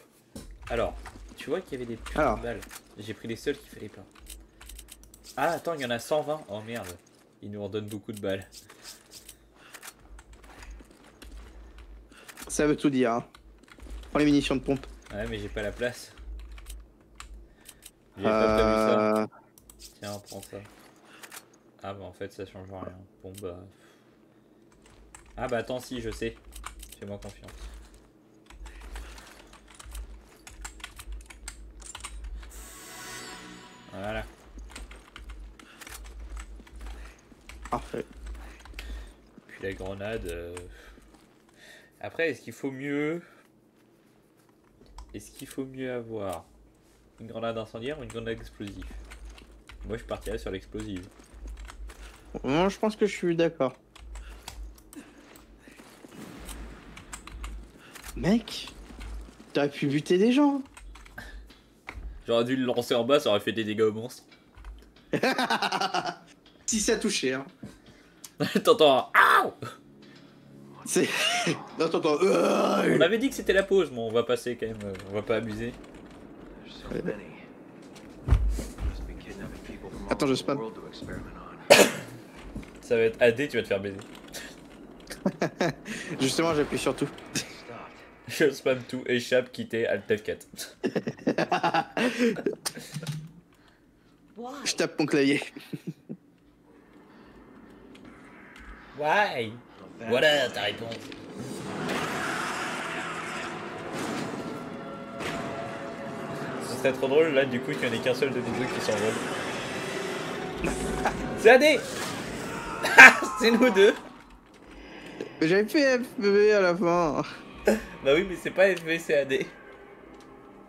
Alors, tu vois qu'il y avait des putains Alors. de balles. J'ai pris les seuls qu'il fallait pas. Ah attends, il y en a 120. Oh merde. Il nous en donne beaucoup de balles. Ça veut tout dire. Hein. Prends les munitions de pompe. Ouais mais j'ai pas la place. J'ai pas prévu ça. Euh... Tiens, prends ça. Ah bah en fait ça change rien. Bon bah... Ah bah attends si, je sais. Fais-moi confiance. Voilà. Parfait. Puis la grenade... Après, est-ce qu'il faut mieux... Est-ce qu'il faut mieux avoir une grenade incendiaire ou une grenade explosive? Moi je partirais sur l'explosive. Moi, je pense que je suis d'accord. Mec, t'aurais pu buter des gens. J'aurais dû le lancer en bas, ça aurait fait des dégâts au monstre. Si ça touchait, hein. T'entends un... Aouh. C'est... Non, t'entends... On avait dit que c'était la pause, bon on va passer quand même, on va pas abuser. There's so many. Must be kidnapping people from all Attends, je over the spam. world to experiment on. Ça va être AD, tu vas te faire baiser. Justement, j'appuie sur tout. It stopped. Je spam tout, échappe, quitter, alt F4. Why? Je tape mon clavier. Why? Voilà ta réponse. Ce serait trop drôle là du coup qu'il n'y en ait qu'un seul de nous deux qui s'envole. C'est AD. C'est nous deux. Mais j'avais fait FV à la fin. Bah oui mais c'est pas FV c'est AD.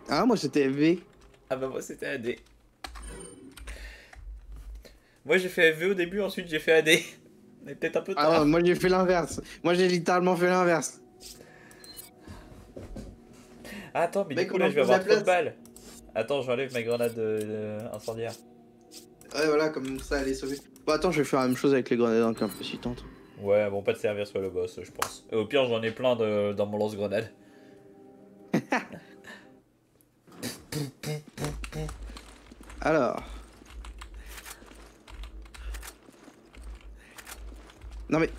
Ah, moi c'était FV. Ah bah moi c'était AD. Moi j'ai fait FV au début, ensuite j'ai fait AD. On est peut-être un peu tard. Ah ouais, moi j'ai fait l'inverse. Moi j'ai littéralement fait l'inverse. Ah, attends, mais Mec, du coup on là je vais impose avoir la trop de place. balles. Attends, j'enlève ma grenade incendiaire. Ouais, voilà, comme ça, elle est sauvée. Bon, attends, je vais faire la même chose avec les grenades incapacitantes. Ouais, bon, pas de servir sur le boss, je pense. Et au pire, j'en ai plein dans mon lance-grenade. Alors. Non mais.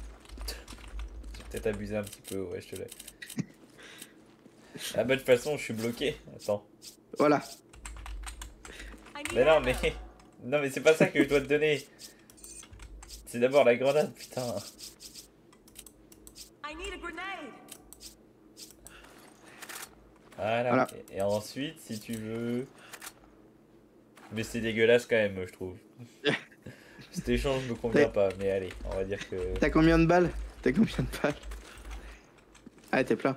J'ai peut-être abusé un petit peu, ouais, je te l'ai. Ah bah de toute façon, je suis bloqué. Attends. Voilà. Mais non, mais... Non, mais c'est pas ça que je dois te donner. C'est d'abord la grenade, putain. I need a grenade. Voilà. Et ensuite, si tu veux... Mais c'est dégueulasse quand même, je trouve. Cet échange me convient pas, mais allez, on va dire que... T'as combien de balles? T'as combien de balles? Ah, t'es plein.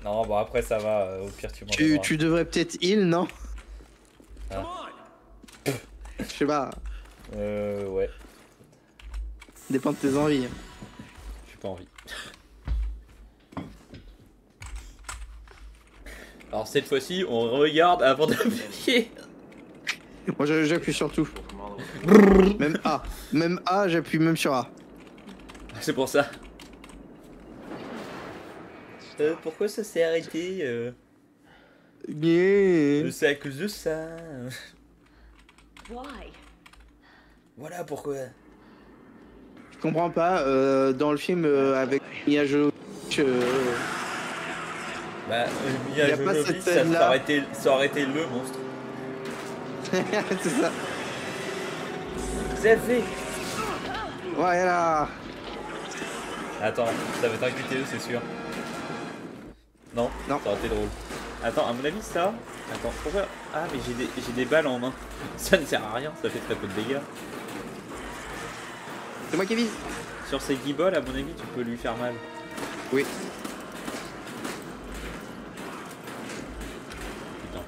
Non, bon après ça va, au pire tu m'en donneras. Tu devrais peut-être heal, non? Ah. Je sais pas, Ouais, dépend de tes envies. j'ai pas envie. Alors cette fois-ci, on regarde avant d'appuyer. Moi j'appuie sur tout. From all over. Même A. Même A, j'appuie même sur A. C'est pour ça. Pourquoi ça s'est arrêté Yeah. C'est à cause de ça. Why? Voilà pourquoi. Je comprends pas, dans le film avec Mia Jovovich, Bah, Y a Mia pas Jovovich, cette ça scène-là. aurait été le monstre. c'est ça. C'est fait. Voilà. Attends, ça va être un QTE, c'est sûr. Non, Non. ça aurait été drôle. Attends, à mon avis, ça. Attends, pourquoi? Ah, mais j'ai des balles en main. Ça ne sert à rien, ça fait très peu de dégâts. C'est moi qui vise. Sur ces guibolles, à mon avis, tu peux lui faire mal. Oui. Putain.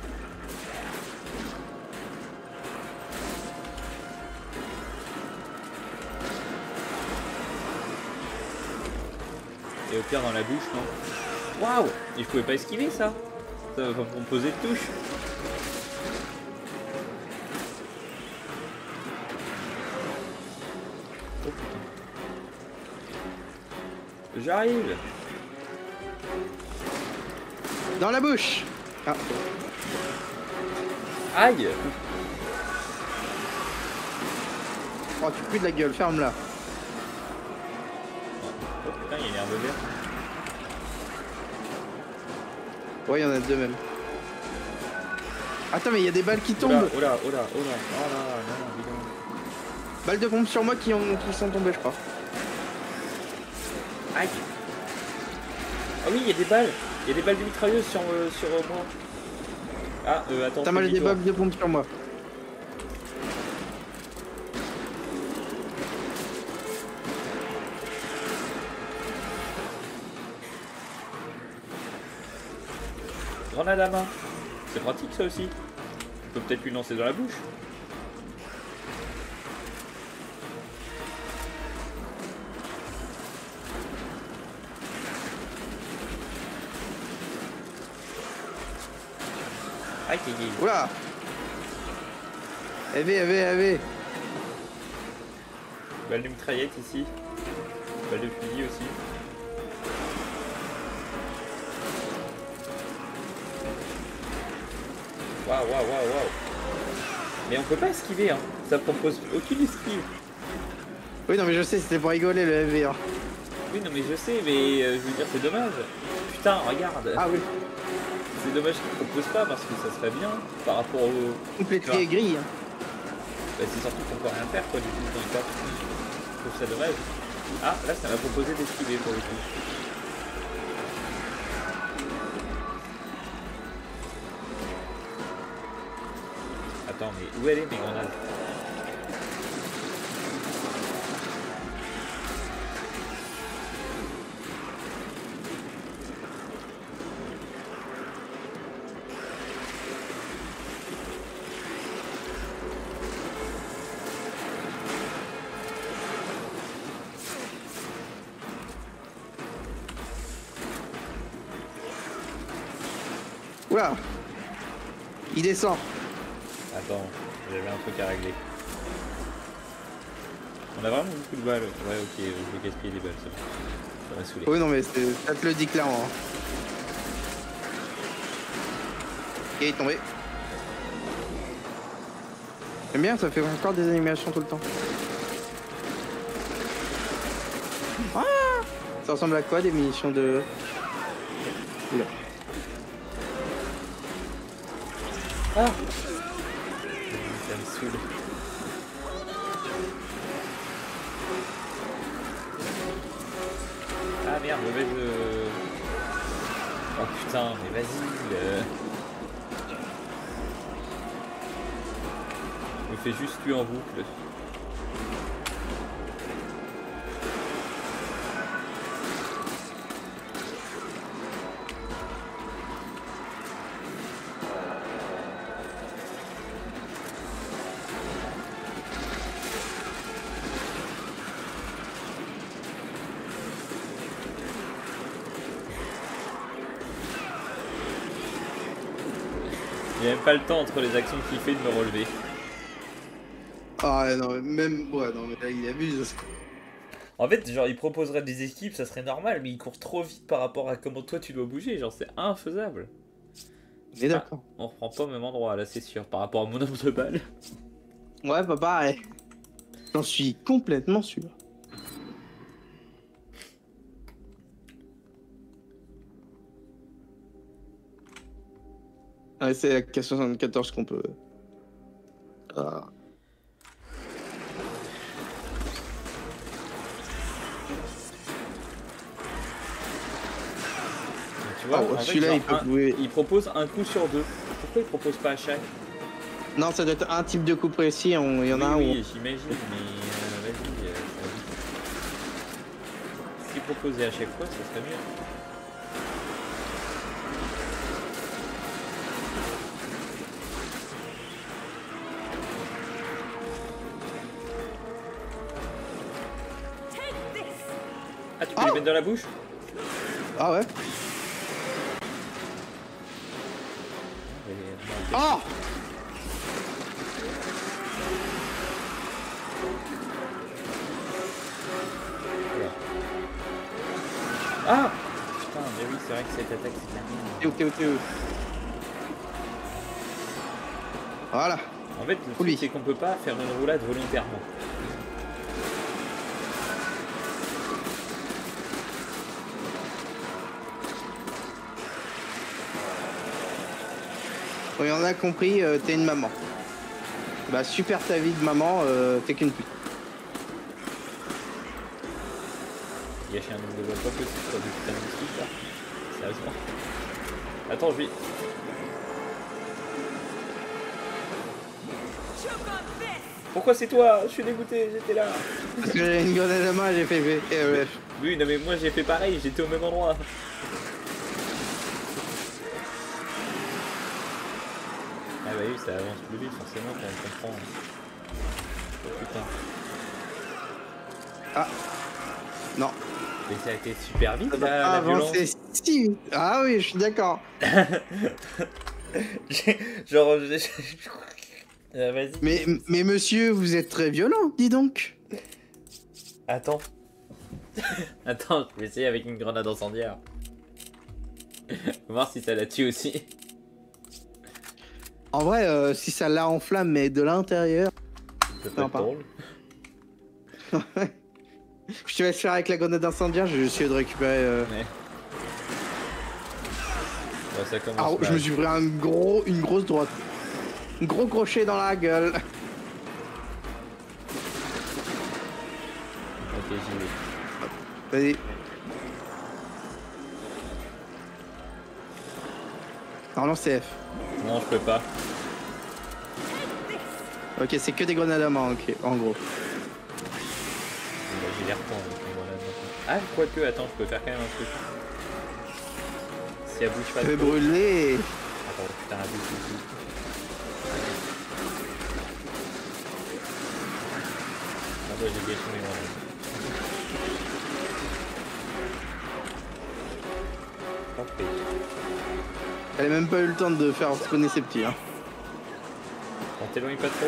Et au pire, dans la bouche, non? Waouh! Et je pouvais pas esquiver ça? Ça va pas me poser de touche. Oh putain. J'arrive! Dans la bouche. Ah. Aïe! Oh, tu pues de la gueule, ferme-la. Oh putain, il y a une herbe verte. Ouais, il y en a deux même. Attends, mais il y a des balles qui Oh là, tombent. oh là, oh là, oh là, oh là, non, dis donc. Balles de pompe sur moi qui sont tombées, je crois. Aïe! Ah oui, il y a des balles! Il y a des balles de mitrailleuse sur moi. Ah, attends. T'as mal des demi-tour. balles de pompe sur moi. Grenade à main. C'est pratique ça aussi. Tu peux peut-être lui lancer dans la bouche. Aïe aïe aïe. Oula. AV. Balle de mitraillette ici. Balle de fusil aussi. Waouh. Mais on peut pas esquiver, hein. Ça propose aucune esquive. Oui, non, mais je sais, c'était pour rigoler le AV. Hein. Oui, non, mais je sais, mais je veux dire, c'est dommage. Putain, regarde. Ah oui, C'est dommage qu'ils proposent pas parce que ça serait bien par rapport au. compléter gris. Hein. Bah, c'est surtout qu'on peut rien faire quoi, du coup, dans le cas. Je trouve ça dommage. Ah, là, ça m'a proposé d'esquiver pour le coup. Attends, mais où elle est mes grenades? Oula, il descend. Attends, j'avais un truc à régler. On a vraiment beaucoup de balles. Ouais, ok, je vais gaspiller des balles, c'est bon. Ça m'a saoulé. Oui, non, mais ça te le dit clairement. Hein. Et il est tombé. J'aime bien, ça fait encore des animations tout le temps. Ah, ça ressemble à quoi des munitions de... Oula. Ah, ça me saoule. Ah merde, mauvaise... Oh putain, mais vas-y. Je me fais juste tuer en boucle. Il n'y a même pas le temps entre les actions qu'il fait de me relever. Ah non, mais même... Ouais, non, mais là, il abuse. En fait, genre, il proposerait des équipes, ça serait normal, mais il court trop vite par rapport à comment toi tu dois bouger. Genre, c'est infaisable. On est d'accord. On reprend pas au même endroit, là, c'est sûr, par rapport à mon nombre de balles. Ouais, bah pareil. J'en suis complètement sûr. Ouais, c'est la K74 qu'on peut... Ah. Tu vois, Oh, en fait, celui-là, genre, il peut jouer... il propose un coup sur deux. Pourquoi il propose pas à chaque? Non, ça doit être un type de coup précis, il y en a un où... Oui, j'imagine, mais vas-y, ça va vite. Si proposait à chaque fois, ça serait mieux. Ah, tu peux les mettre dans la bouche? Ah ouais. Ah, Ah putain, mais oui, c'est vrai que cette attaque c'est terminé. T'es où Voilà. En fait, le truc c'est qu'on peut pas faire une roulade volontairement. Oui, on a compris, t'es une maman. Bah super ta vie de maman, t'es qu'une pute. Gâcher un nombre de voix pas possible sur du putain de musique là. Sérieusement. Attends, je vais... Pourquoi c'est toi? Je suis dégoûté, j'étais là. Parce que j'ai une grenade à main, j'ai fait ouais. Oui, non mais moi j'ai fait pareil, j'étais au même endroit. Ah bah oui, ça avance plus vite forcément quand on comprend. Oh putain. Ah. Non. Mais ça a été super vite Ça va là, pas la violence. avancer si vite. Ah oui, je suis d'accord. Genre... vas-y. Mais monsieur, vous êtes très violent, dis donc. Attends. Attends, je vais essayer avec une grenade incendiaire. Voir si ça la tue aussi. En vrai, si ça la enflamme, mais de l'intérieur... Ça peut être drôle. Je te laisse faire avec la grenade incendiaire, je vais essayer de récupérer... Ouais. Bah, ça commence Ah, je mal. me suis pris une grosse droite. Un gros crochet dans la gueule. Ok, j'y vais. Vas-y. Normalement c'est F. Non, je peux pas. Ok, c'est que des grenades à main, ok, en gros. Bon, bah, j'ai l'air con avec les grenades maintenant. Ah, quoique, attends, je peux faire quand même un truc. Si elle bouge pas Je vais trop. brûler. Attends, putain, elle bouge ici. Ah bah, j'ai gâché mes grenades. Parfait. Elle a même pas eu le temps de faire spawner ses petits. Hein. On t'éloigne pas trop.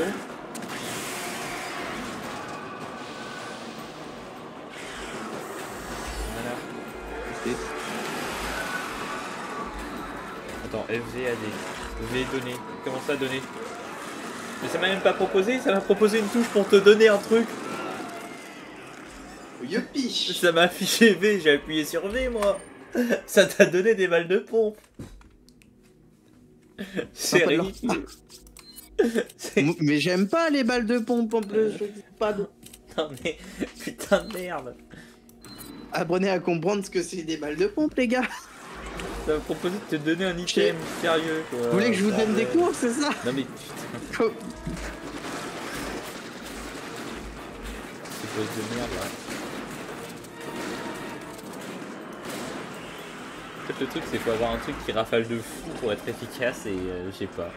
Voilà. Ok. Attends, FVAD. V donner. Comment ça donner? Mais ça m'a même pas proposé, ça m'a proposé une touche pour te donner un truc. Youpi. Ça m'a affiché V, j'ai appuyé sur V moi. Ça t'a donné des balles de pompe. C'est pas de ridicule. Mais j'aime pas les balles de pompe en plus. Je dis pas de... Non mais putain de merde. Apprenez à comprendre ce que c'est des balles de pompe, les gars. Ça m'a proposé de te donner un item sérieux quoi. Vous voulez que je vous donne des cours, c'est ça? Non mais putain. Co- C'est pose de merde là. En fait le truc c'est qu'il faut avoir un truc qui rafale de fou pour être efficace et je sais pas.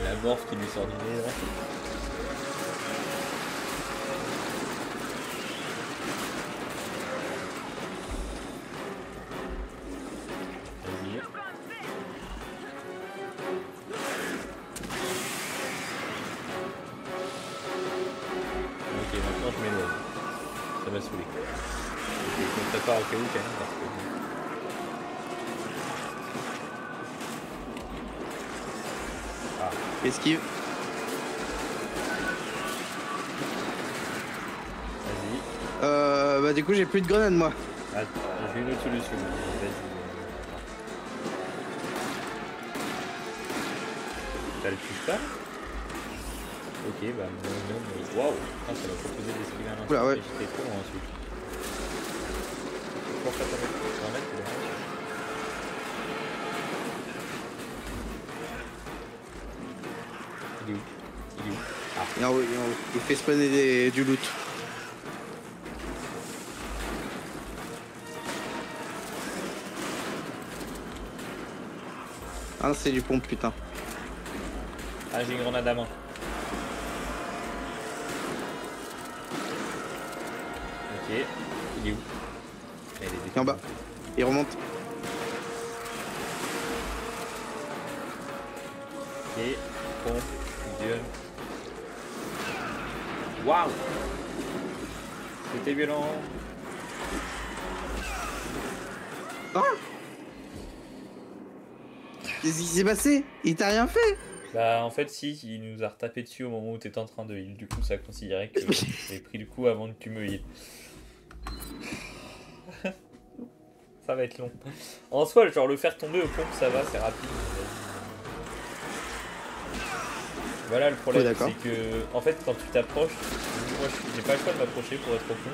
La morphe qui lui sort du nez là. Vas-y. Ok, maintenant je m'éloigne. Ça m'a saoulé. Ok, je me prépare au cas où quand même parce que... Esquive. Vas-y. Bah du coup j'ai plus de grenades moi. Ah, j'ai une autre solution. Vas-y. Ça le touche pas? Ok, bah non, mais waouh! Putain, ça m'a proposé d'esquiver un instant. Oula, ouais. Et j'étais trop loin ensuite. Pourquoi t'en mettre c'est dommage. Il est où? Il est où? Ah, Et en haut, et en haut. Il fait spawner du loot. Ah non, c'est du pompe, putain. ah j'ai une grenade à main. Ok, il est où? Ah, il est Et en bas. Il remonte. Ok, pompe, fusionne. Waouh! C'était violent. Ah! Qu'est-ce qui s'est passé? Il t'a rien fait? Bah en fait si, il nous a retapé dessus au moment où t'étais en train de heal. Du coup ça considérait que j'avais pris le coup avant que tu me heal. Ça va être long. En soi, genre le faire tomber au pompe ça va, c'est rapide. Voilà le problème, Ouais, d'accord. c'est que en fait quand tu t'approches, moi j'ai pas le choix de m'approcher pour être au fond.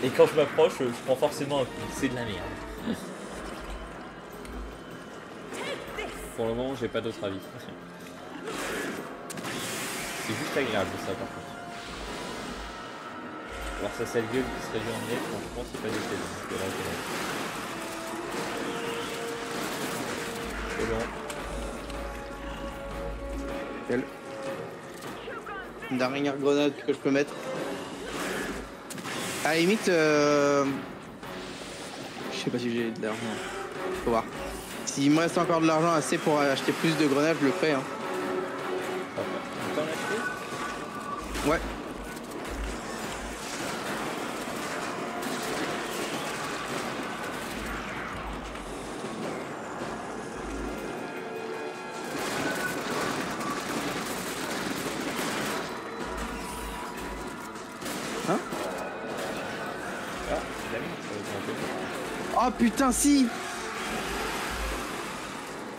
Et quand je m'approche, je prends forcément un coup. C'est de la merde. Pour le moment, j'ai pas d'autre avis. C'est juste agréable ça par contre. Alors ça sale gueule qui se réduit en miettes, franchement c'est pas décédé. Parce que là, c'est bon. Quelle? Une dernière grenade que je peux mettre. À la limite, je sais pas si j'ai de l'argent. Faut voir. S'il me reste encore de l'argent assez pour acheter plus de grenades, je le ferai. Hein. T'en as acheté? Ouais. Oh putain, si.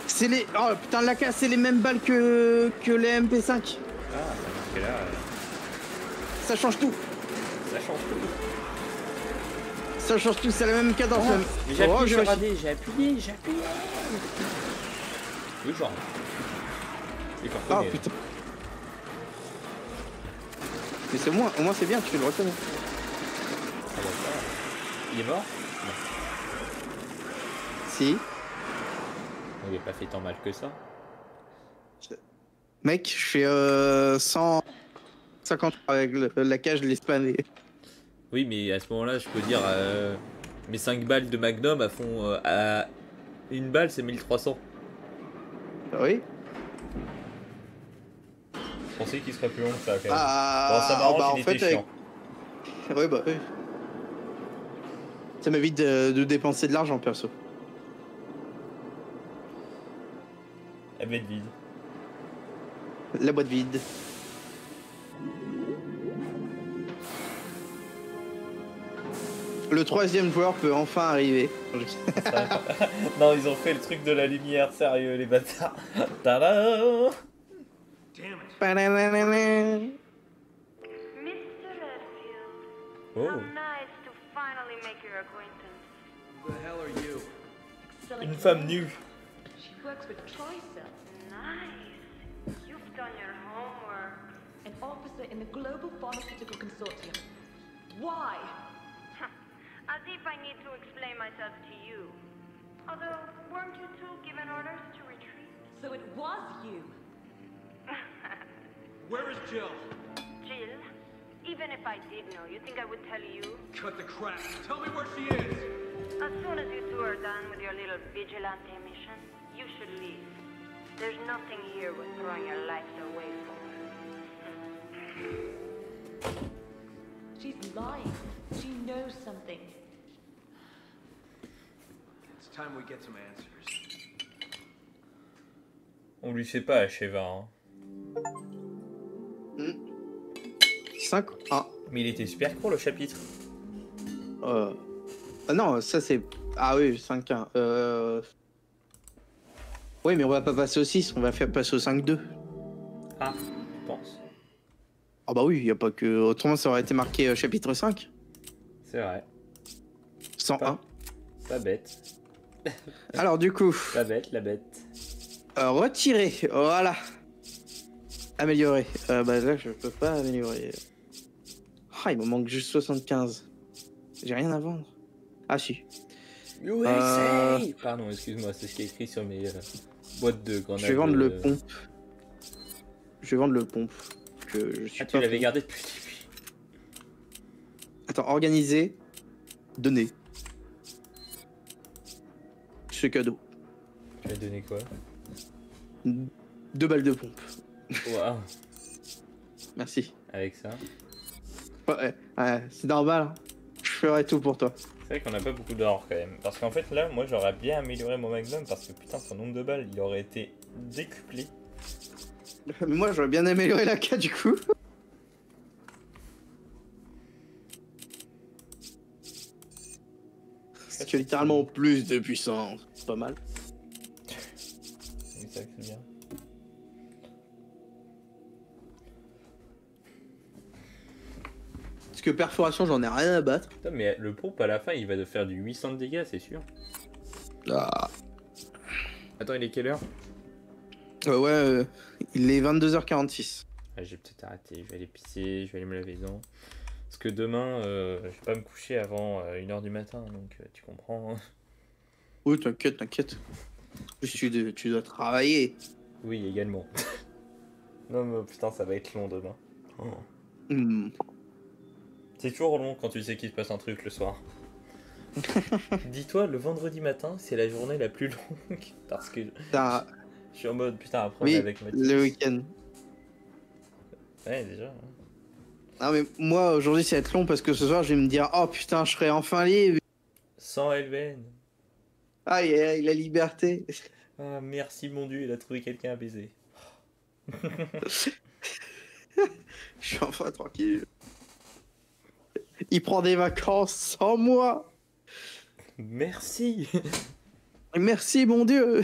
C'est les. Oh putain, la casse, c'est les mêmes balles que les MP5. Ah, parce que là, Ça change tout. ça change tout. Ça change tout, c'est la même cadence. Oh, même. mais j'ai Oh, appuyé sur j'ai- AD, j'ai appuyé. Oui, genre. C'est Ah cartonné. putain. Mais c'est au moins c'est bien, tu le reconnais. Ah, bah, ça. Il est mort? Non. Si. Il a pas fait tant mal que ça. Mec, je fais 150 avec la cage, je l'ai spammé. Oui, mais à ce moment-là, je peux dire mes 5 balles de Magnum à fond à une balle, c'est 1300. Oui. Je pensais qu'il serait plus long que ça quand même. Ah, Bon, ça m'arrange, bah, il en fait, était chiant. Oui, bah oui. Ça m'évite de dépenser de l'argent perso. Elle va être vide. La boîte vide. Le troisième joueur peut enfin arriver. Non, ils ont fait le truc de la lumière, sérieux, les bâtards. Tada! Damn it. Pananana. Mr. Redfield, Oh, how nice to finally make your acquaintance. Who the hell are you? une femme nue. She works with TriCell, Nice. You've done your homework. an officer in the Global Pharmaceutical Consortium. Why? As if I need to explain myself to you. Although, weren't you two given orders to retreat? So it was you. Where is Jill? Jill, even if I did know, you think I would tell you? Cut the crap. Tell me where she is. As soon as you two are done with your little vigilante mission, you should leave. There's nothing here worth throwing your lives away for. She's lying. She knows something. It's time we get some answers. On lui fait pas à Sheva, hein. 5. Ah. Mais il était super court le chapitre. Ah non, ça c'est. Ah oui, 5-1. Oui, mais on va pas passer au 6, on va faire passer au 5-2. Ah, je pense. Ah bah oui, y a pas que. Autrement, ça aurait été marqué chapitre 5. C'est vrai. 101. Pas bête. Alors, du coup, Pas bête, la bête. retirer. Voilà. Améliorer. Bah là, je peux pas améliorer. Ah, il me manque juste 75. J'ai rien à vendre. Ah, si. USA Pardon, excuse-moi, c'est ce qui est écrit sur mes boîtes de grenades. Je vais vendre le pompe. Je vais vendre le pompe. Que je suis Ah, tu pas l'avais fou. gardé depuis le début. Attends, organiser. Donner. Ce cadeau. Tu m'as donné quoi? 2 balles de pompe. Waouh. Merci. Avec ça. Ouais, c'est normal. Hein. Je ferai tout pour toi. C'est vrai qu'on a pas beaucoup d'or quand même. Parce qu'en fait là, moi j'aurais bien amélioré mon Magnum parce que putain son nombre de balles il aurait été décuplé. Mais moi, j'aurais bien amélioré la K du coup. Parce que littéralement plus de puissance. C'est pas mal. Oui, c'est vrai que c'est bien. Parce que perforation, j'en ai rien à battre. Putain, mais le pompe à la fin il va de faire du 800 de dégâts, c'est sûr. Ah. Attends, il est quelle heure? Ouais, il est 22h46. Ah, j'ai peut-être arrêté, je vais aller pisser, je vais aller me laver les dents. Parce que demain, je vais pas me coucher avant 1h du matin, donc tu comprends. Hein. Oui, t'inquiète, t'inquiète. Tu dois travailler. Oui, également. Non mais putain, ça va être long demain. Oh. Hmm. C'est toujours long quand tu sais qu'il se passe un truc le soir. Dis-toi, le vendredi matin, c'est la journée la plus longue. Parce que T'as- je suis en mode, putain, après on Oui, est avec Mathis. le week-end. Ouais, déjà. Hein. Non mais moi, aujourd'hui, ça va être long parce que ce soir, je vais me dire, oh putain, je serai enfin libre. Sans Elven. Aïe, aïe, aïe, la liberté. Ah, merci mon dieu, il a trouvé quelqu'un à baiser. Je suis enfin tranquille. Il prend des vacances sans moi. Merci. Merci, mon Dieu.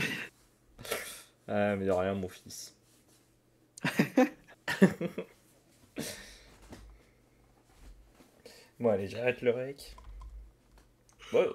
Ah, mais de rien, mon fils. Bon, allez, j'arrête le rec. Bon,